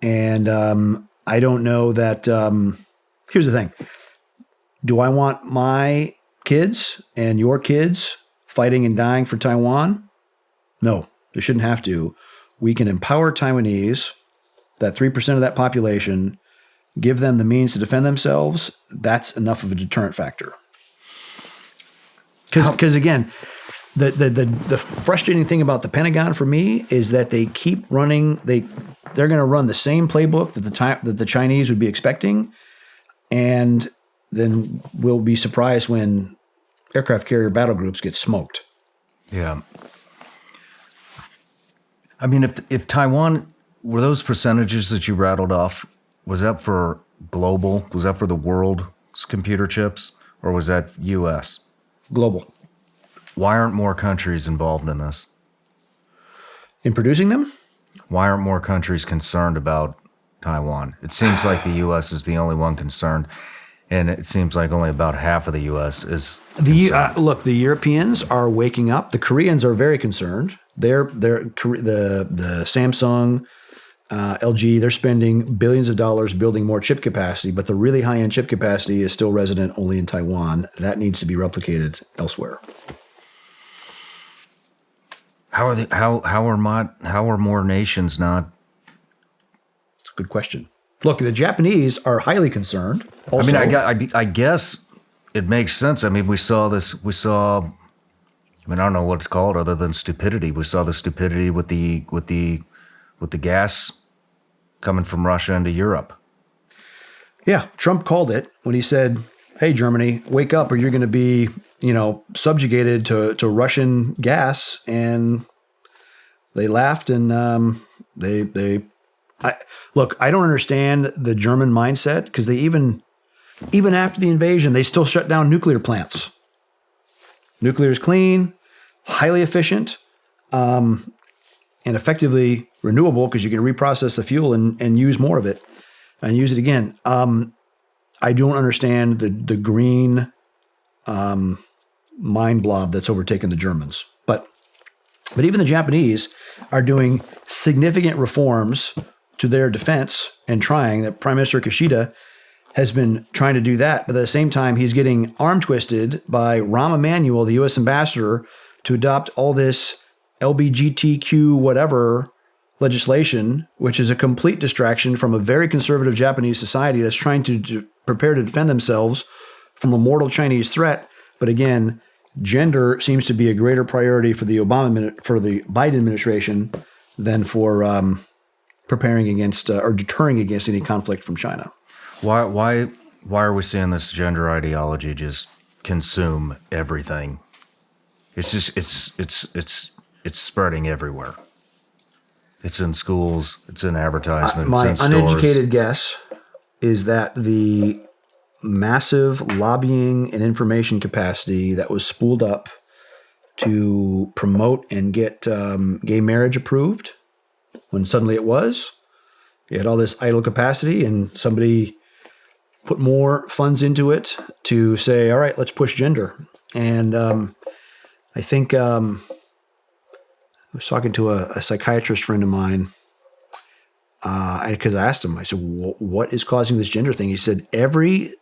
And I don't know that. Here's the thing. Do I want my kids and your kids fighting and dying for Taiwan? No, they shouldn't have to. We can empower Taiwanese, that 3% of that population, give them the means to defend themselves. That's enough of a deterrent factor. Because again, the frustrating thing about the Pentagon for me is that they keep running. They're going to run the same playbook that the Chinese would be expecting, and then we'll be surprised when aircraft carrier battle groups get smoked. Yeah. I mean, if Taiwan, were those percentages that you rattled off, was that for global? Was that for the world's computer chips? Or was that U.S.? Global. Why aren't more countries involved in this? In producing them? Why aren't more countries concerned about Taiwan? It seems like the U.S. is the only one concerned, and it seems like only about half of the U.S. is concerned. Look, the Europeans are waking up. The Koreans are very concerned. The Samsung, LG, they're spending billions of dollars building more chip capacity, but the really high-end chip capacity is still resident only in Taiwan. That needs to be replicated elsewhere. How are more nations not? It's a good question. Look, the Japanese are highly concerned. Also, I guess it makes sense. I mean, we saw. I mean, I don't know what it's called other than stupidity. We saw the stupidity with the gas coming from Russia into Europe. Yeah, Trump called it when he said hey, Germany, wake up or you're going to be, subjugated to Russian gas. And they laughed and I don't understand the German mindset because they even after the invasion, they still shut down nuclear plants. Nuclear is clean, highly efficient, and effectively renewable because you can reprocess the fuel and use more of it and use it again. I don't understand the green mind blob that's overtaken the Germans. But even the Japanese are doing significant reforms to their defense and trying. That Prime Minister Kishida has been trying to do that. But at the same time, he's getting arm twisted by Rahm Emanuel, the U.S. ambassador, to adopt all this LGBTQ whatever legislation, which is a complete distraction from a very conservative Japanese society that's trying to prepare to defend themselves from a mortal Chinese threat. But again, gender seems to be a greater priority for the Biden administration than for preparing against or deterring against any conflict from China. Why are we seeing this gender ideology just consume everything? It's just it's spreading everywhere. It's in schools. It's in advertisements. My it's in uneducated stores. guess is that the massive lobbying and information capacity that was spooled up to promote and get gay marriage approved, when suddenly it was, you had all this idle capacity, and somebody put more funds into it to say, all right, let's push gender. And I think I was talking to a psychiatrist friend of mine because I asked him, I said, what is causing this gender thing? He said, every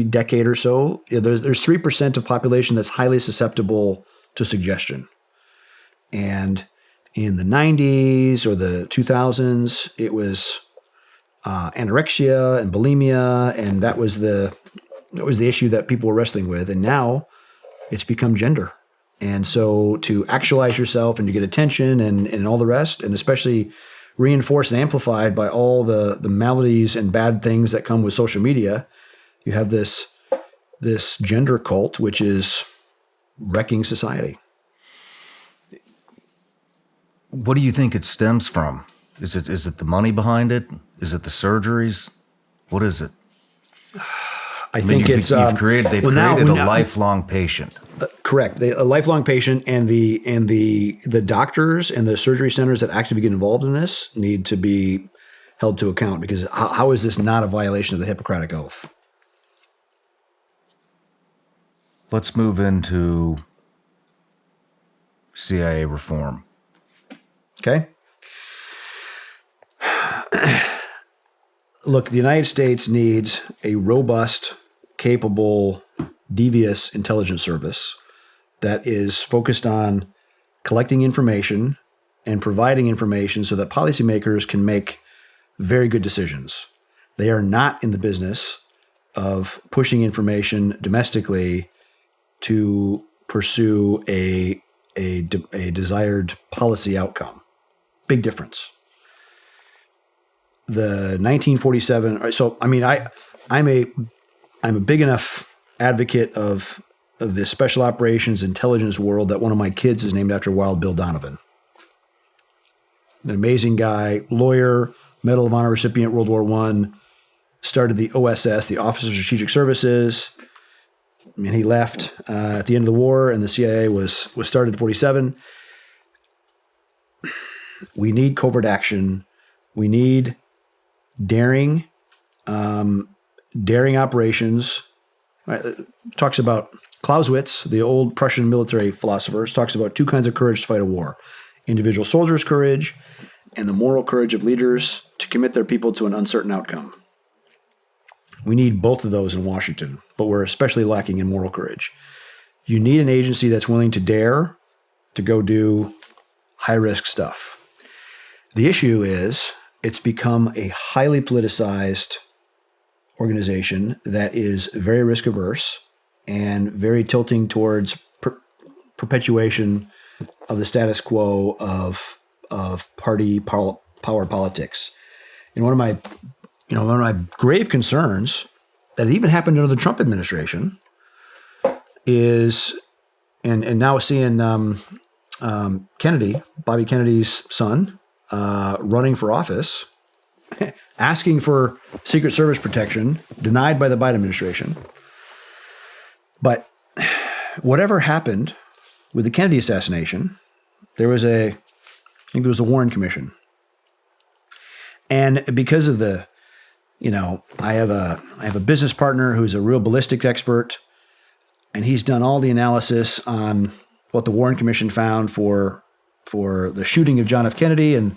decade or so, there's 3% of population that's highly susceptible to suggestion. And in the 90s or the 2000s, it was anorexia and bulimia, and that was the issue that people were wrestling with. And now it's become gender. And so to actualize yourself and to get attention and all the rest, and especially reinforced and amplified by all the maladies and bad things that come with social media, you have this gender cult, which is wrecking society. What do you think it stems from? Is it the money behind it? Is it the surgeries? What is it? I think it's they've created a lifelong patient. Correct. A lifelong patient, and the doctors and the surgery centers that actively get involved in this need to be held to account, because how is this not a violation of the Hippocratic Oath? Let's move into CIA reform. Okay. Look, the United States needs a robust, capable, devious intelligence service that is focused on collecting information and providing information so that policymakers can make very good decisions. They are not in the business of pushing information domestically to pursue a desired policy outcome. Big difference. The 1947. So, I mean, I'm a big enough advocate of the special operations intelligence world that one of my kids is named after Wild Bill Donovan. An amazing guy, lawyer, Medal of Honor recipient, World War I, started the OSS, the Office of Strategic Services. I mean, he left at the end of the war, and the CIA was started in 1947. We need covert action. We need daring operations. Right? Talks about Clausewitz, the old Prussian military philosopher, talks about two kinds of courage to fight a war: individual soldiers' courage and the moral courage of leaders to commit their people to an uncertain outcome. We need both of those in Washington, but we're especially lacking in moral courage. You need an agency that's willing to dare to go do high-risk stuff. The issue is it's become a highly politicized organization that is very risk-averse and very tilting towards perpetuation of the status quo of party power politics. And one of my grave concerns that even happened under the Trump administration is, and now seeing Kennedy, Bobby Kennedy's son, running for office, asking for Secret Service protection, denied by the Biden administration. But whatever happened with the Kennedy assassination, there was I think there was a Warren Commission. And because of I have a business partner who's a real ballistics expert, and he's done all the analysis on what the Warren Commission found for the shooting of John F. Kennedy, and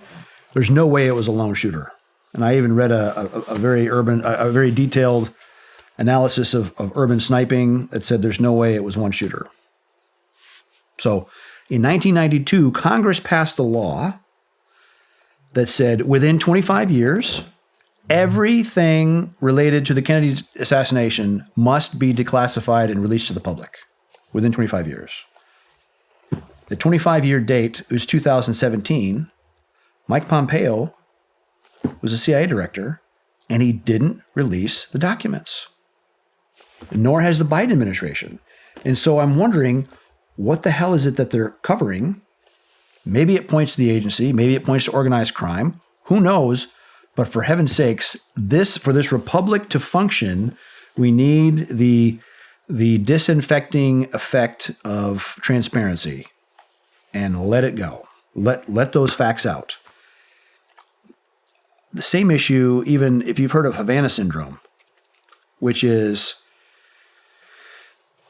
there's no way it was a lone shooter. And I even read a very detailed analysis of urban sniping that said there's no way it was one shooter. So in 1992, Congress passed a law that said within 25 years, everything related to the Kennedy assassination must be declassified and released to the public within 25 years. The 25-year date was 2017. Mike Pompeo was a CIA director, and he didn't release the documents, nor has the Biden administration. And so I'm wondering, what the hell is it that they're covering? Maybe it points to the agency. Maybe it points to organized crime. Who knows? But for heaven's sakes, for this republic to function, we need the disinfecting effect of transparency, and let it go. Let those facts out. The same issue, even if you've heard of Havana Syndrome, which is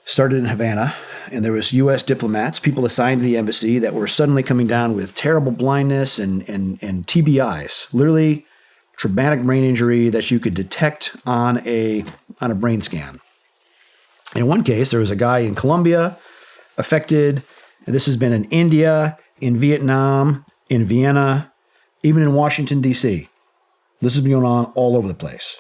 started in Havana, and there was U.S. diplomats, people assigned to the embassy that were suddenly coming down with terrible blindness and TBIs, literally traumatic brain injury that you could detect on a brain scan. In one case, there was a guy in Colombia affected, and this has been in India, in Vietnam, in Vienna, even in Washington, D.C. This has been going on all over the place.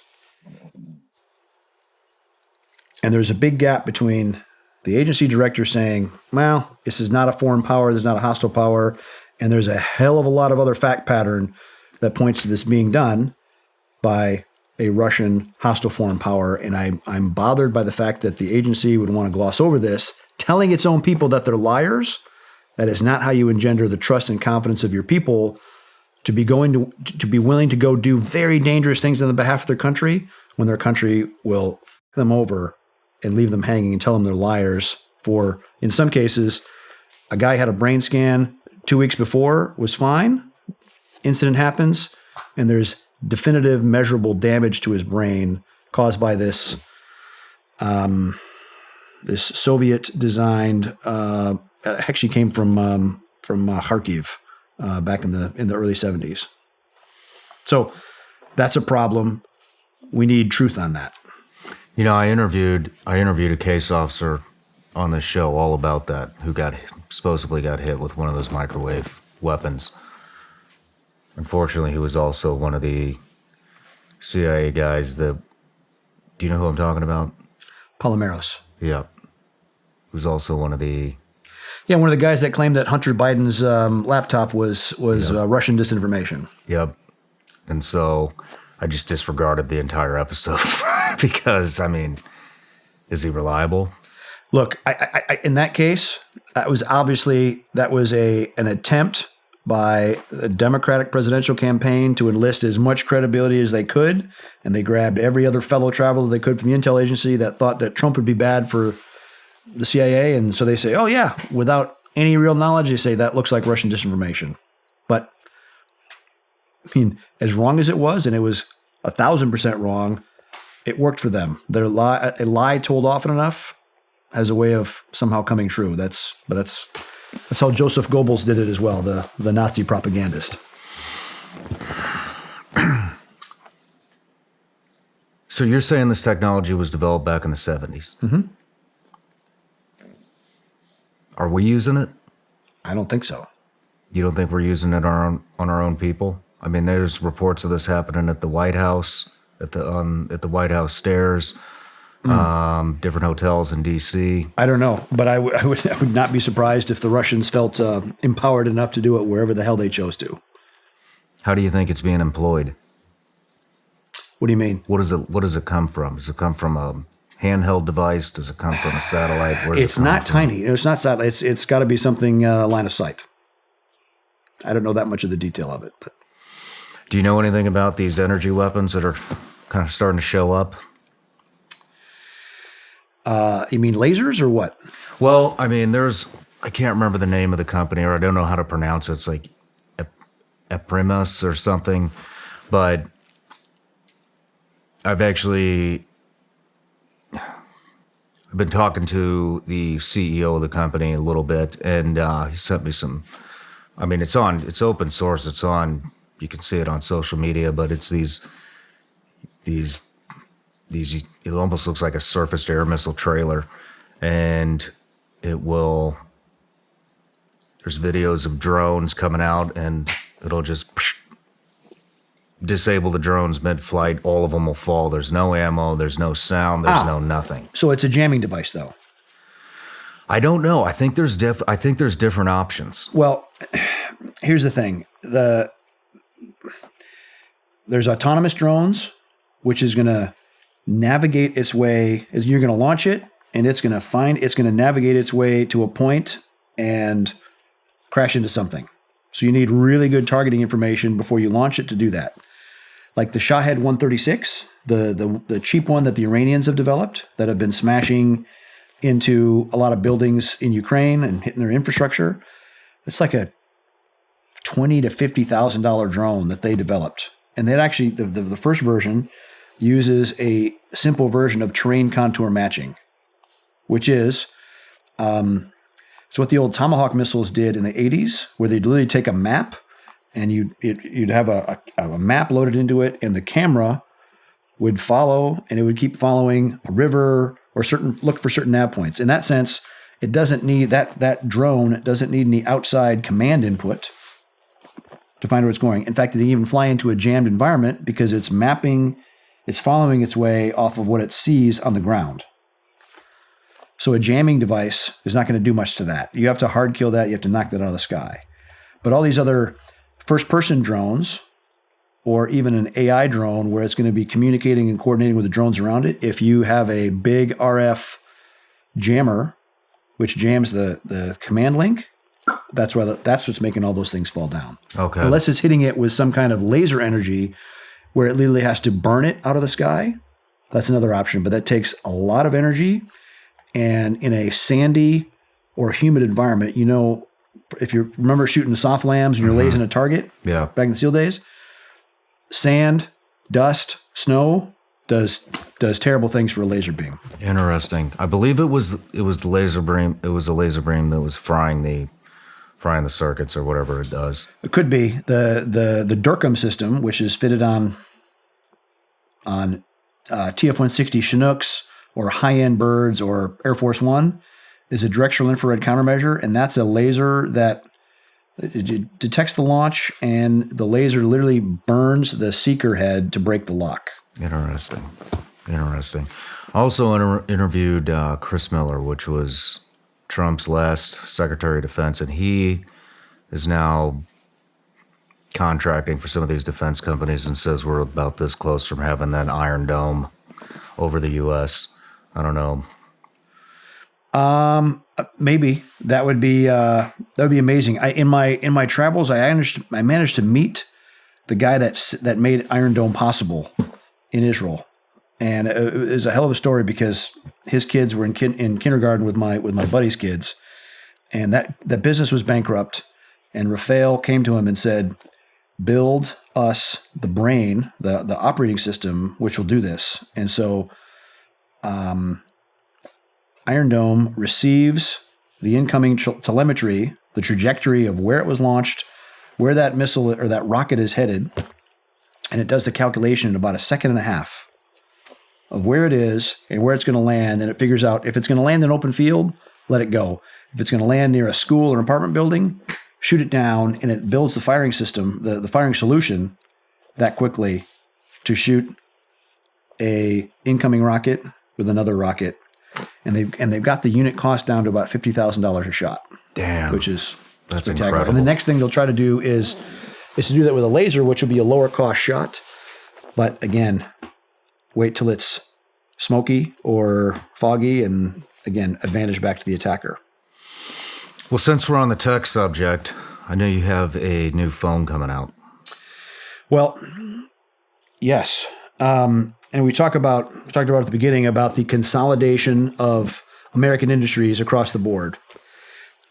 And there's a big gap between the agency director saying, well, this is not a foreign power, this is not a hostile power, and there's a hell of a lot of other fact pattern that points to this being done by a Russian hostile foreign power. And I'm bothered by the fact that the agency would want to gloss over this, telling its own people that they're liars. That is not how you engender the trust and confidence of your people to be willing to go do very dangerous things on the behalf of their country when their country will f them over and leave them hanging and tell them they're liars for, in some cases, a guy had a brain scan 2 weeks before, was fine. Incident happens, and there's definitive measurable damage to his brain caused by this Soviet-designed, actually came from Kharkiv back in the early 70s. So that's a problem. We need truth on that. You know, I interviewed a case officer on this show all about that, who supposedly got hit with one of those microwave weapons. Unfortunately, he was also one of the CIA guys that, do you know who I'm talking about? Palomeros. Yeah. Who's also one of the... Yeah, one of the guys that claimed that Hunter Biden's laptop was Russian disinformation. Yep. And so I just disregarded the entire episode because, I mean, is he reliable? Look, I in that case, that was an attempt by the Democratic presidential campaign to enlist as much credibility as they could, and they grabbed every other fellow traveler they could from the intel agency that thought that Trump would be bad for the CIA, and so they say, oh yeah, without any real knowledge, they say that looks like Russian disinformation. But, I mean, as wrong as it was, and it was 1,000% wrong, it worked for them. A lie told often enough has a way of somehow coming true. That's how Joseph Goebbels did it as well, the Nazi propagandist. So you're saying this technology was developed back in the 70s? Mm-hmm. Are we using it? I don't think so. You don't think we're using it on our own people? I mean, there's reports of this happening at the White House, at the White House stairs, different hotels in D.C. I don't know, but I would not be surprised if the Russians felt empowered enough to do it wherever the hell they chose to. How do you think it's being employed? What do you mean? What does it come from? Does it come from a handheld device? Does it come from a satellite? It's not tiny. It's not satellite. It's got to be something line of sight. I don't know that much of the detail of it. But. Do you know anything about these energy weapons that are kind of starting to show up? You mean lasers or what? Well, I mean, I can't remember the name of the company, or I don't know how to pronounce it. It's like Eprimus or something. But I've been talking to the CEO of the company a little bit, and he sent me some. I mean, it's open source. You can see it on social media, but it's these. It almost looks like a surface air missile trailer, and there's videos of drones coming out, and it'll just disable the drones mid-flight. All of them will fall. There's no ammo. There's no sound. There's no nothing. So it's a jamming device, though. I don't know. I think there's different options. Well, here's the thing: there's autonomous drones, which is going to navigate its way. You're going to launch it, and it's going to navigate its way to a point and crash into something. So you need really good targeting information before you launch it to do that. Like the Shahed 136, the cheap one that the Iranians have developed that have been smashing into a lot of buildings in Ukraine and hitting their infrastructure. It's like a $20,000 to $50,000 drone that they developed. And that actually, the first version uses a simple version of terrain contour matching, which is it's what the old Tomahawk missiles did in the 80s, where they'd literally take a map and you'd have a map loaded into it, and the camera would follow, and it would keep following a river or look for certain nav points. In that sense, it doesn't need that drone doesn't need any outside command input to find where it's going. In fact, it can even fly into a jammed environment because it's following its way off of what it sees on the ground. So a jamming device is not going to do much to that. You have to hard kill that. You have to knock that out of the sky. But all these other first-person drones, or even an AI drone where it's going to be communicating and coordinating with the drones around it, if you have a big RF jammer, which jams the command link, that's what's making all those things fall down. Okay. Unless it's hitting it with some kind of laser energy where it literally has to burn it out of the sky, that's another option. But that takes a lot of energy. And in a sandy or humid environment, if you remember shooting the soft lambs and you're lasing a target back in the SEAL days, sand, dust, snow does terrible things for a laser beam. Interesting. I believe it was the laser beam. It was a laser beam that was frying the circuits or whatever it does. It could be the Durkheim system, which is fitted on TF-160 Chinooks or high-end birds or Air Force One, is a directional infrared countermeasure, and that's a laser that it detects the launch, and the laser literally burns the seeker head to break the lock. Interesting. I also interviewed Chris Miller, which was Trump's last Secretary of Defense, and he is now contracting for some of these defense companies and says we're about this close from having that Iron Dome over the U.S. I don't know. Maybe that would be amazing. In my travels, I managed to meet the guy that made Iron Dome possible in Israel, and it was a hell of a story because his kids were in kindergarten with my buddy's kids, and that business was bankrupt, and Rafael came to him and said, "Build us the brain, the operating system, which will do this." And so, Iron Dome receives the incoming telemetry, the trajectory of where it was launched, where that missile or that rocket is headed, and it does the calculation in about a second and a half of where it is and where it's going to land, and it figures out if it's going to land in an open field, let it go. If it's going to land near a school or an apartment building, shoot it down, and it builds the firing system, the firing solution that quickly to shoot a incoming rocket with another rocket. And they've got the unit cost down to about $50,000 a shot. Damn. Which is that's spectacular. incredible. And the next thing they'll try to do is to do that with a laser, which will be a lower cost shot. But again, wait till it's smoky or foggy, and again, advantage back to the attacker. Well, since we're on the tech subject, I know you have a new phone coming out. Well, yes. And we talked about at the beginning about the consolidation of American industries across the board.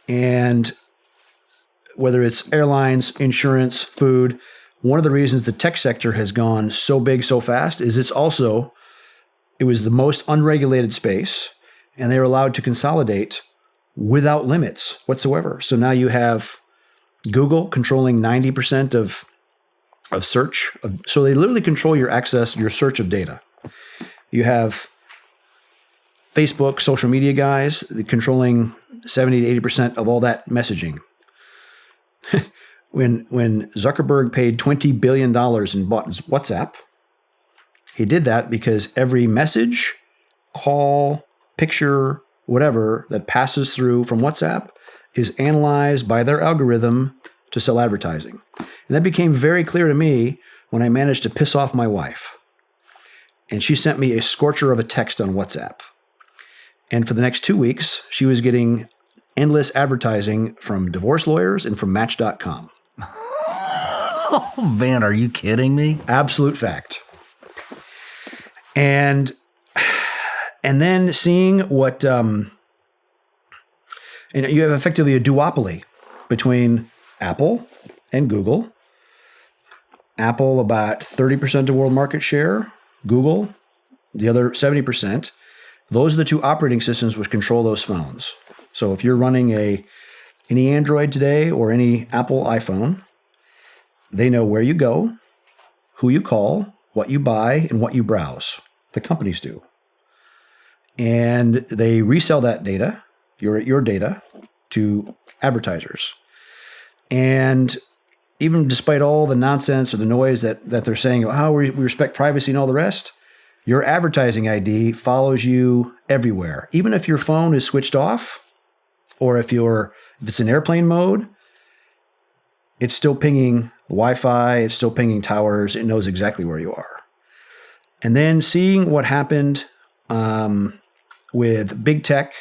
And whether it's airlines, insurance, food, one of the reasons the tech sector has gone so big so fast is it was the most unregulated space, and they were allowed to consolidate without limits whatsoever. So now you have Google controlling 90% of search. So they literally control your access, your search of data. You have Facebook, social media guys controlling 70 to 80% of all that messaging. When Zuckerberg paid $20 billion and bought WhatsApp, he did that because every message, call, picture, whatever that passes through from WhatsApp is analyzed by their algorithm to sell advertising. And that became very clear to me when I managed to piss off my wife. And she sent me a scorcher of a text on WhatsApp. And for the next 2 weeks, she was getting endless advertising from divorce lawyers and from Match.com. Oh, man, are you kidding me? Absolute fact. And then seeing what, you have effectively a duopoly between Apple and Google. Apple about 30% of world market share, Google the other 70%. Those are the two operating systems which control those phones. So if you're running any Android today or any Apple iPhone, they know where you go, who you call, what you buy, and what you browse. The companies do. And they resell that data, your data, to advertisers. And even despite all the nonsense or the noise that they're saying, how we respect privacy and all the rest, your advertising ID follows you everywhere. Even if your phone is switched off, or if it's in airplane mode, it's still pinging Wi-Fi, it's still pinging towers, it knows exactly where you are. And then seeing what happened with big tech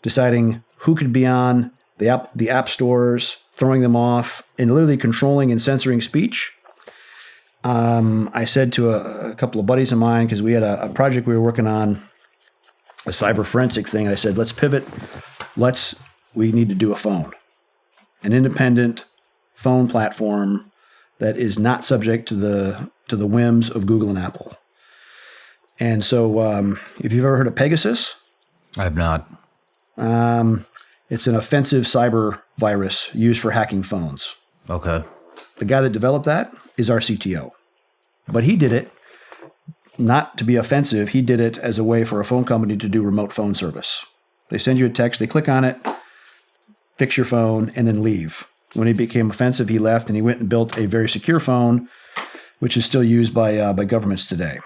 deciding who could be on the app stores, throwing them off, and literally controlling and censoring speech. I said to a couple of buddies of mine, because we had a project we were working on, a cyber forensic thing, and I said, let's pivot. We need to do a phone, an independent phone platform that is not subject to the whims of Google and Apple. And so if you've ever heard of Pegasus. I have not. It's an offensive cyber virus used for hacking phones. Okay. The guy that developed that is our CTO. But he did it not to be offensive. He did it as a way for a phone company to do remote phone service. They send you a text, they click on it, fix your phone, and then leave. When he became offensive, he left and he went and built a very secure phone, which is still used by governments today.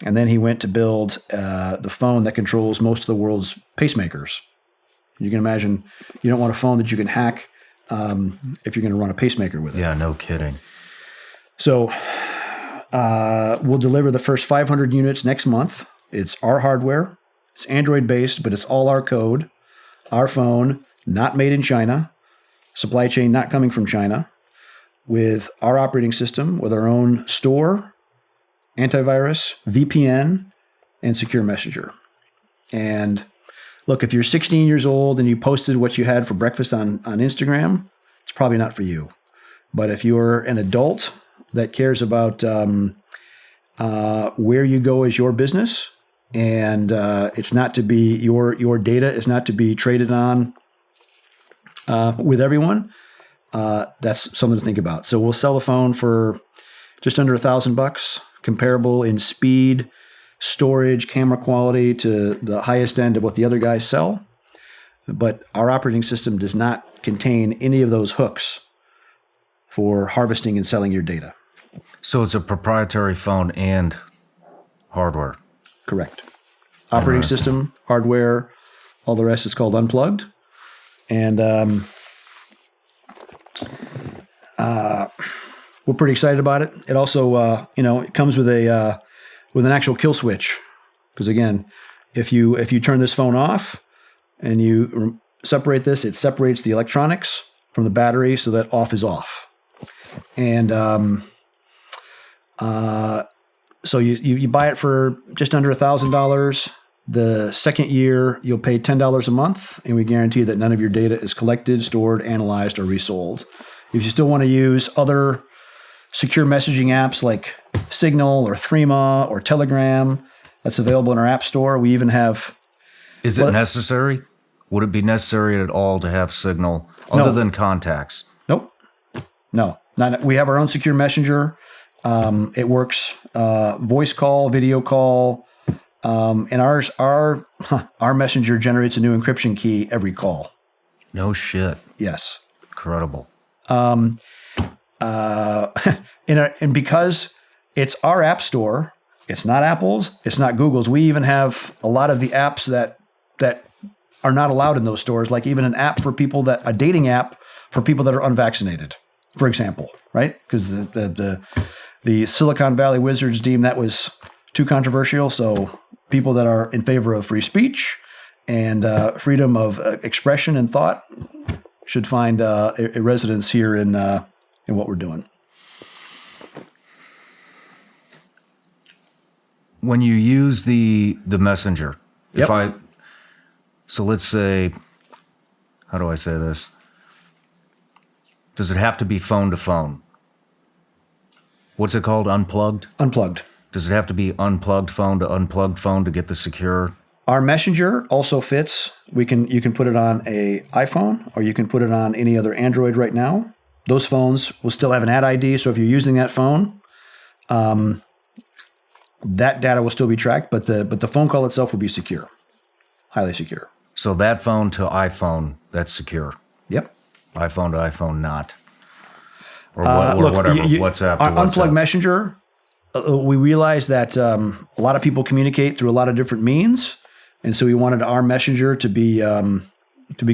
And then he went to build the phone that controls most of the world's pacemakers. You can imagine you don't want a phone that you can hack if you're going to run a pacemaker with it. Yeah, no kidding. So we'll deliver the first 500 units next month. It's our hardware. It's Android-based, but it's all our code. Our phone, not made in China. Supply chain not coming from China. With our operating system, with our own store, antivirus, VPN, and secure messenger. And look, if you're 16 years old and you posted what you had for breakfast on Instagram, it's probably not for you. But if you're an adult that cares about where you go as your business, and it's not to be your data is not to be traded on with everyone, that's something to think about. So we'll sell the phone for just under $1,000, comparable in speed, storage, camera quality to the highest end of what the other guys sell. But our operating system does not contain any of those hooks for harvesting and selling your data. So it's a proprietary phone and hardware. Correct. Operating system, hardware, all the rest is called unplugged. And we're pretty excited about it. It also, it comes with a with an actual kill switch. Because again, if you turn this phone off and you separate this, it separates the electronics from the battery so that off is off. And so you buy it for just under $1,000. The second year, you'll pay $10 a month, and we guarantee that none of your data is collected, stored, analyzed, or resold. If you still want to use other secure messaging apps like Signal or Threema or Telegram, that's available in our app store. We even have... Is it necessary? Would it be necessary at all to have Signal other than contacts? Nope. No. We have our own secure messenger. It works voice call, video call, and our messenger generates a new encryption key every call. No shit. Yes. Incredible. And because it's our app store, it's not Apple's, it's not Google's. We even have a lot of the apps that are not allowed in those stores, like even a dating app for people that are unvaccinated, for example, right? Because the Silicon Valley Wizards deemed that was too controversial. So people that are in favor of free speech and freedom of expression and thought should find a residence here in what we're doing. When you use the messenger, so let's say, how do I say this? Does it have to be phone to phone? What's it called? Unplugged? Unplugged. Does it have to be unplugged phone to unplugged phone to get the secure? Our messenger also fits. You can put it on a iPhone or you can put it on any other Android right now. Those phones will still have an ad ID. So if you're using that phone, that data will still be tracked, but the phone call itself will be secure, highly secure. So that phone to iPhone, that's secure. Yep. iPhone to iPhone, not. Or Look, whatever, WhatsApp to WhatsApp. Unplugged Messenger, we realized that a lot of people communicate through a lot of different means, and so we wanted our Messenger to be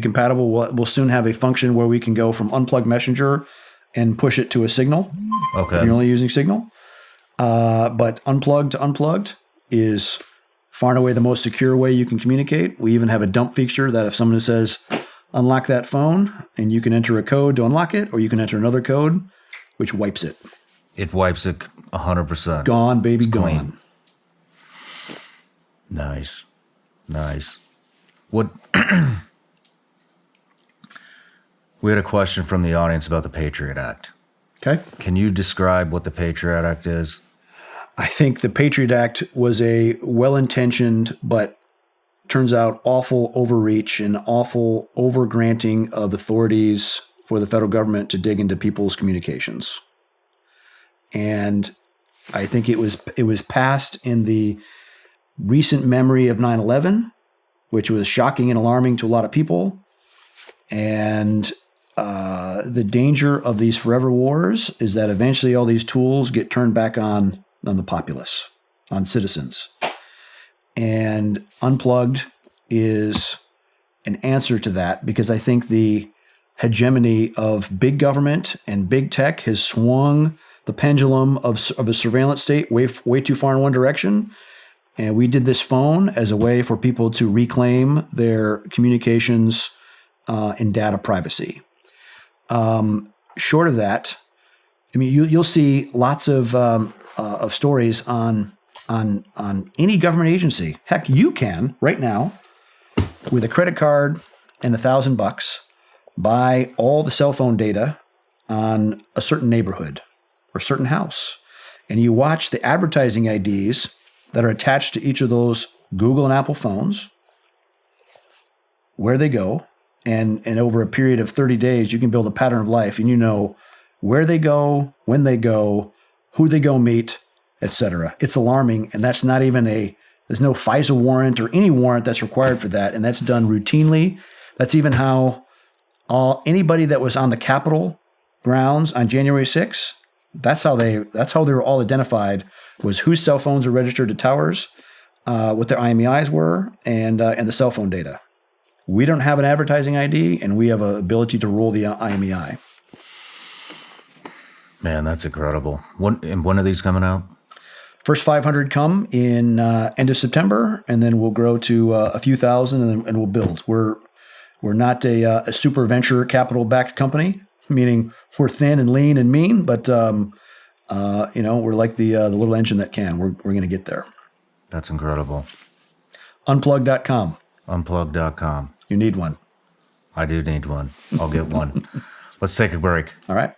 compatible. We'll soon have a function where we can go from Unplugged Messenger and push it to a Signal. Okay. If you're only using Signal. But unplugged to unplugged is far and away the most secure way you can communicate. We even have a dump feature that if someone says, unlock that phone, and you can enter a code to unlock it, or you can enter another code, which wipes it. It wipes it 100%. Gone, baby, it's gone. Clean. Nice. What? We had a question from the audience about the Patriot Act. Okay. Can you describe what the Patriot Act is? I think the Patriot Act was a well-intentioned, but turns out awful overreach and awful overgranting of authorities for the federal government to dig into people's communications. And I think it was passed in the recent memory of 9/11, which was shocking and alarming to a lot of people. And the danger of these forever wars is that eventually all these tools get turned back on the populace, on citizens. And Unplugged is an answer to that, because I think the hegemony of big government and big tech has swung the pendulum of a surveillance state way too far in one direction. And we did this phone as a way for people to reclaim their communications and data privacy. Short of that, I mean, you'll see lots of stories on any government agency. Heck, you can right now, with a credit card and $1,000, buy all the cell phone data on a certain neighborhood or certain house, and you watch the advertising IDs that are attached to each of those Google and Apple phones, where they go. And over a period of 30 days, you can build a pattern of life, and you know where they go, when they go, who they go meet, etc. It's alarming, and that's not even there's no FISA warrant or any warrant that's required for that, and that's done routinely. That's even how anybody that was on the Capitol grounds on January 6th, that's how they were all identified, was whose cell phones are registered to towers, what their IMEIs were, and the cell phone data. We don't have an advertising ID, and we have an ability to roll the IMEI. Man, that's incredible. When are these coming out? First 500 come in end of September, and then we'll grow to a few thousand, and we'll build. We're not a super venture capital backed company, meaning we're thin and lean and mean, but we're like the little engine that can. We're going to get there. That's incredible. Unplug.com. Unplug.com. You need one. I do need one. I'll get one. Let's take a break. All right.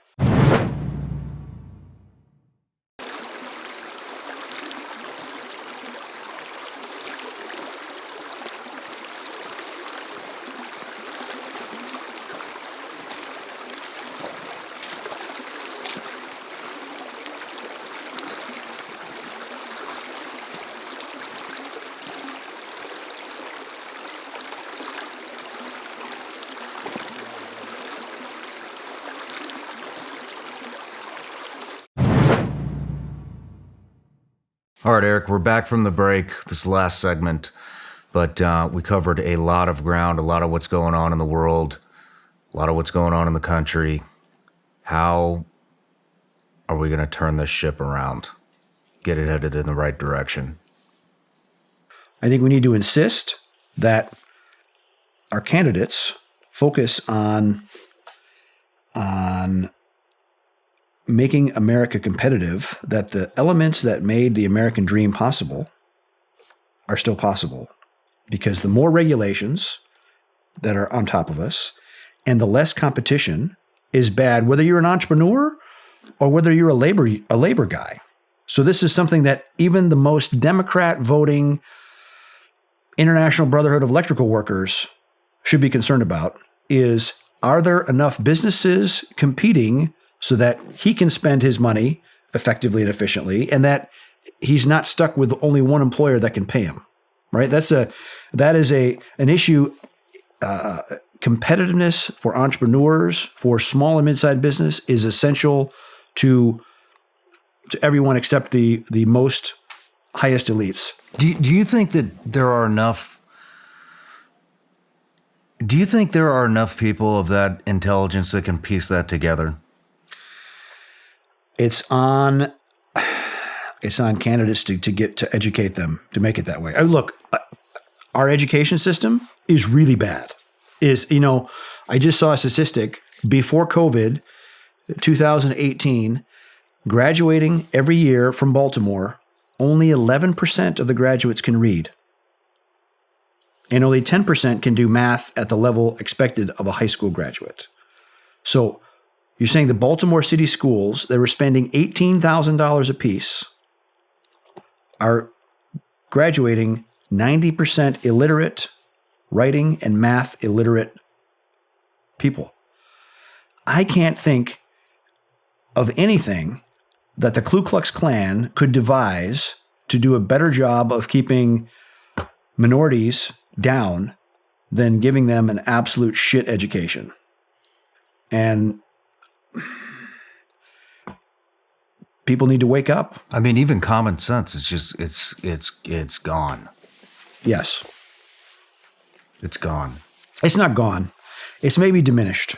All right, Erik, we're back from the break, this last segment, but we covered a lot of ground, a lot of what's going on in the world, a lot of what's going on in the country. How are we going to turn this ship around, get it headed in the right direction? I think we need to insist that our candidates focus on making America competitive, that the elements that made the American dream possible are still possible. Because the more regulations that are on top of us and the less competition is bad, whether you're an entrepreneur or whether you're a labor guy. So this is something that even the most Democrat voting International Brotherhood of Electrical Workers should be concerned about is, are there enough businesses competing so that he can spend his money effectively and efficiently, and that he's not stuck with only one employer that can pay him, right? That is an issue. Competitiveness for entrepreneurs, for small and mid-sized business, is essential to everyone except the most highest elites. Do you think that there are enough? Do you think there are enough people of that intelligence that can piece that together? It's on candidates to educate them, to make it that way. Look, our education system is really bad. I just saw a statistic before COVID, 2018, graduating every year from Baltimore, only 11% of the graduates can read. And only 10% can do math at the level expected of a high school graduate. So you're saying the Baltimore City schools, they were spending $18,000 apiece, are graduating 90% illiterate, writing and math illiterate people. I can't think of anything that the Ku Klux Klan could devise to do a better job of keeping minorities down than giving them an absolute shit education. And people need to wake up. I mean, even common sense is just, it's gone. Yes. It's gone. It's not gone. It's maybe diminished,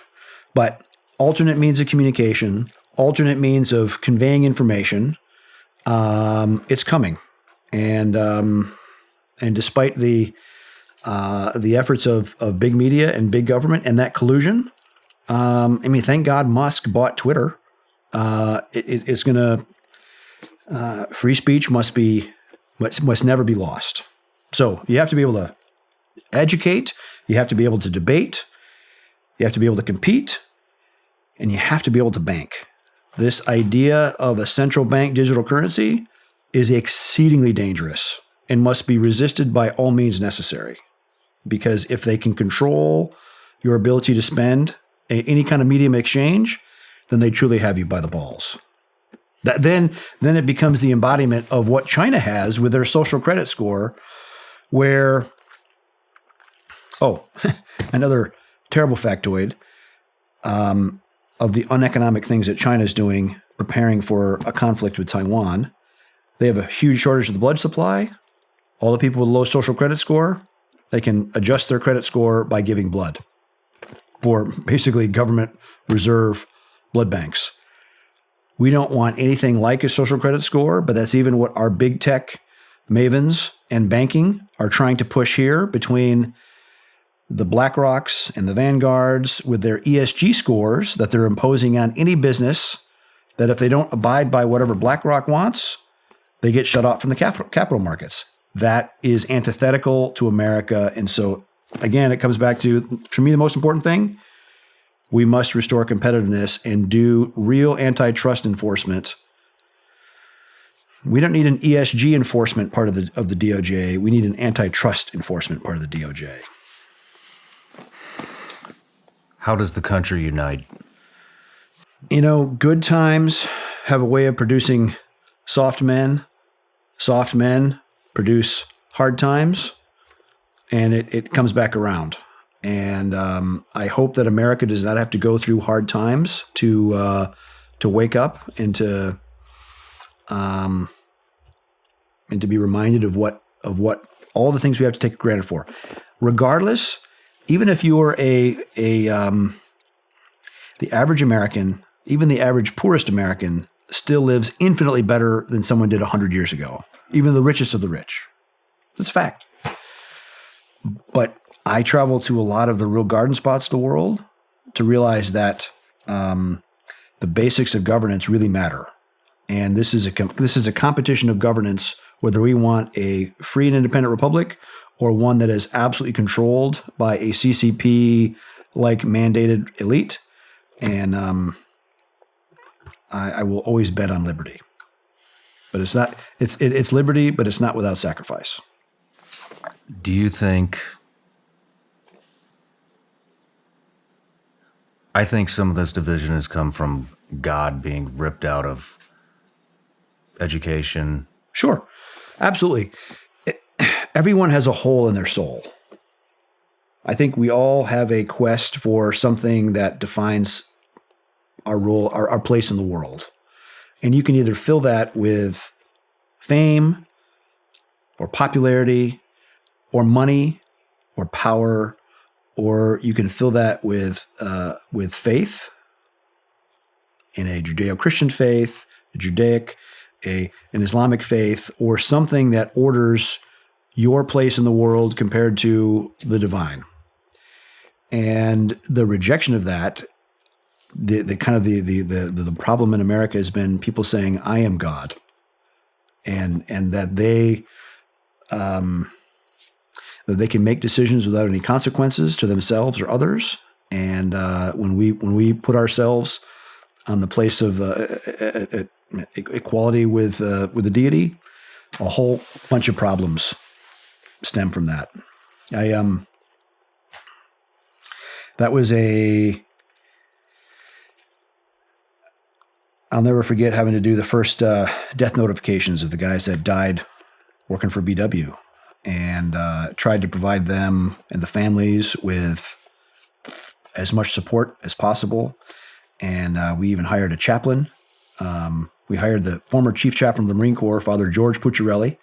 but alternate means of communication, alternate means of conveying information, it's coming. And despite the efforts of big media and big government and that collusion, thank God Musk bought Twitter. It's going to, free speech must never be lost. So you have to be able to educate, you have to be able to debate, you have to be able to compete, and you have to be able to bank. This idea of a central bank digital currency is exceedingly dangerous and must be resisted by all means necessary. Because if they can control your ability to spend any kind of medium exchange, then they truly have you by the balls. Then it becomes the embodiment of what China has with their social credit score, where, another terrible factoid of the uneconomic things that China is doing, preparing for a conflict with Taiwan. They have a huge shortage of the blood supply. All the people with low social credit score, they can adjust their credit score by giving blood for basically government reserve blood banks. We don't want anything like a social credit score, but that's even what our big tech mavens and banking are trying to push here between the BlackRocks and the Vanguards with their ESG scores that they're imposing on any business, that if they don't abide by whatever BlackRock wants, they get shut off from the capital markets. That is antithetical to America. And so, again, it comes back to me, the most important thing, we must restore competitiveness and do real antitrust enforcement. We don't need an ESG enforcement part of the DOJ. We need an antitrust enforcement part of the DOJ. How does the country unite? Good times have a way of producing soft men. Soft men produce hard times, and it comes back around. And I hope that America does not have to go through hard times to wake up and to be reminded of what all the things we have to take granted for. Regardless, even if you are the average American, even the average poorest American still lives infinitely better than someone did 100 years ago, even the richest of the rich. That's a fact. But I travel to a lot of the real garden spots of the world to realize that the basics of governance really matter. And this is a competition of governance, whether we want a free and independent republic or one that is absolutely controlled by a CCP-like mandated elite. And I will always bet on liberty. But it's liberty, but it's not without sacrifice. Do you think... I think some of this division has come from God being ripped out of education. Sure. Absolutely. Everyone has a hole in their soul. I think we all have a quest for something that defines our role, our place in the world. And you can either fill that with fame or popularity or money or power, or you can fill that with faith, in a Judeo-Christian faith, a Judaic, an Islamic faith, or something that orders your place in the world compared to the divine. And the rejection of that, the problem in America has been people saying, "I am God," and that they can make decisions without any consequences to themselves or others. And when we put ourselves on the place of equality with the deity, a whole bunch of problems stem from that. I'll never forget having to do the first death notifications of the guys that died working for BW, and tried to provide them and the families with as much support as possible. And we even hired a chaplain. We hired the former chief chaplain of the Marine Corps, Father George Pucciarelli.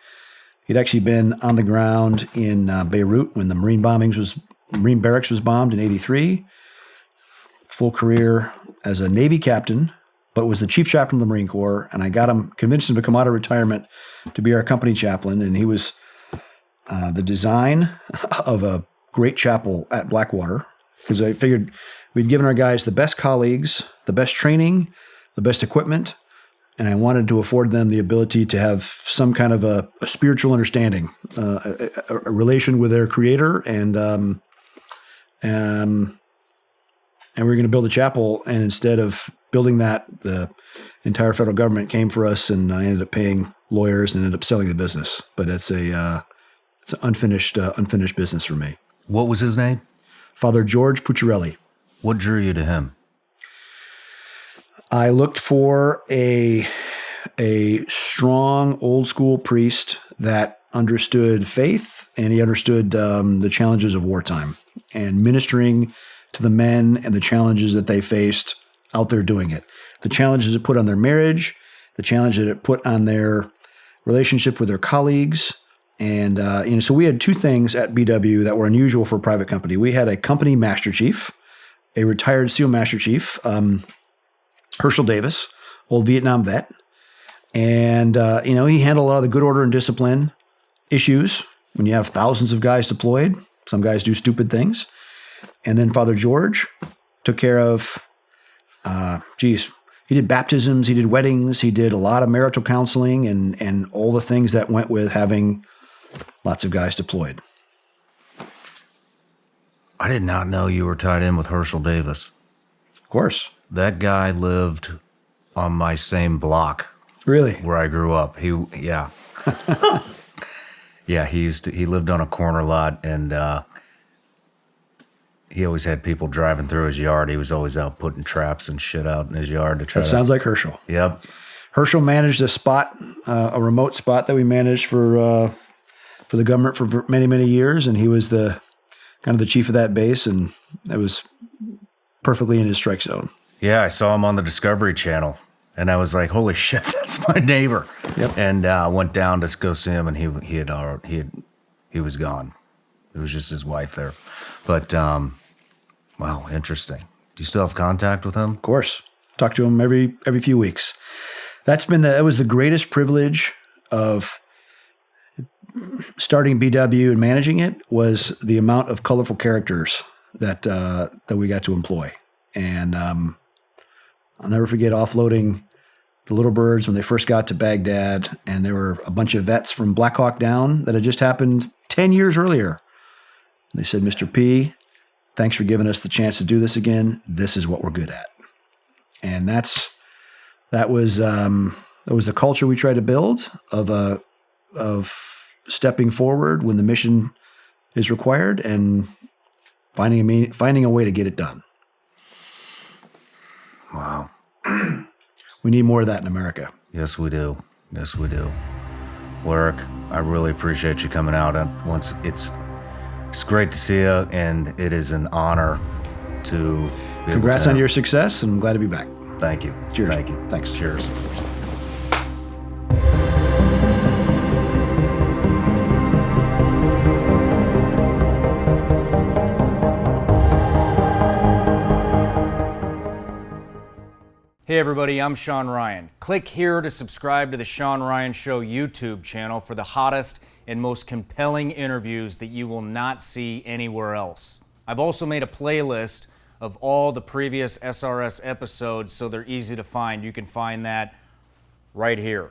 He'd actually been on the ground in Beirut when the Marine barracks was bombed in '83. Full career as a Navy captain, but was the chief chaplain of the Marine Corps. And I convinced him to come out of retirement to be our company chaplain. And he was the design of a great chapel at Blackwater, because I figured we'd given our guys the best colleagues, the best training, the best equipment, and I wanted to afford them the ability to have some kind of a spiritual understanding, a relation with their creator, and we were going to build a chapel. And instead of building that, the entire federal government came for us, and I ended up paying lawyers and ended up selling the business. But it's an unfinished business for me. What was his name? Father George Pucciarelli. What drew you to him? I looked for a strong old school priest that understood faith, and he understood the challenges of wartime and ministering to the men and the challenges that they faced out there doing it. The challenges it put on their marriage, the challenge that it put on their relationship with their colleagues. And so we had two things at BW that were unusual for a private company. We had a company master chief, a retired SEAL master chief, Herschel Davis, old Vietnam vet. And, he handled a lot of the good order and discipline issues when you have thousands of guys deployed. Some guys do stupid things. And then Father George took care of, he did baptisms, he did weddings, he did a lot of marital counseling and all the things that went with having lots of guys deployed. I did not know you were tied in with Herschel Davis. Of course. That guy lived on my same block. Really? Where I grew up. Yeah, he lived on a corner lot, and he always had people driving through his yard. He was always out putting traps and shit out in his yard to try That sounds like Herschel. Yep. Herschel managed a spot, a remote spot that we managed for the government for many, many years, and he was the kind of the chief of that base, and that was perfectly in his strike zone. Yeah, I saw him on the Discovery Channel, and I was like, "Holy shit, that's my neighbor!" Yep. And went down to go see him, and he was gone. It was just his wife there. But wow, interesting. Do you still have contact with him? Of course, talk to him every few weeks. That was the greatest privilege of starting BW and managing it, was the amount of colorful characters that we got to employ. And I'll never forget offloading the Little Birds when they first got to Baghdad, and there were a bunch of vets from Black Hawk Down that had just happened 10 years earlier. And they said, "Mr. P, thanks for giving us the chance to do this again. This is what we're good at." And that was the culture we tried to build of stepping forward when the mission is required and finding a way to get it done. Wow. We need more of that in America. Yes, we do. Yes, we do. Well, Erik, I really appreciate you coming out. And it's great to see you, and it is an honor to be Congrats on your success, and I'm glad to be back. Thank you. Cheers. Thank you. Thanks. Cheers. Hey everybody, I'm Shawn Ryan. Click here to subscribe to the Shawn Ryan Show YouTube channel for the hottest and most compelling interviews that you will not see anywhere else. I've also made a playlist of all the previous SRS episodes so they're easy to find. You can find that right here.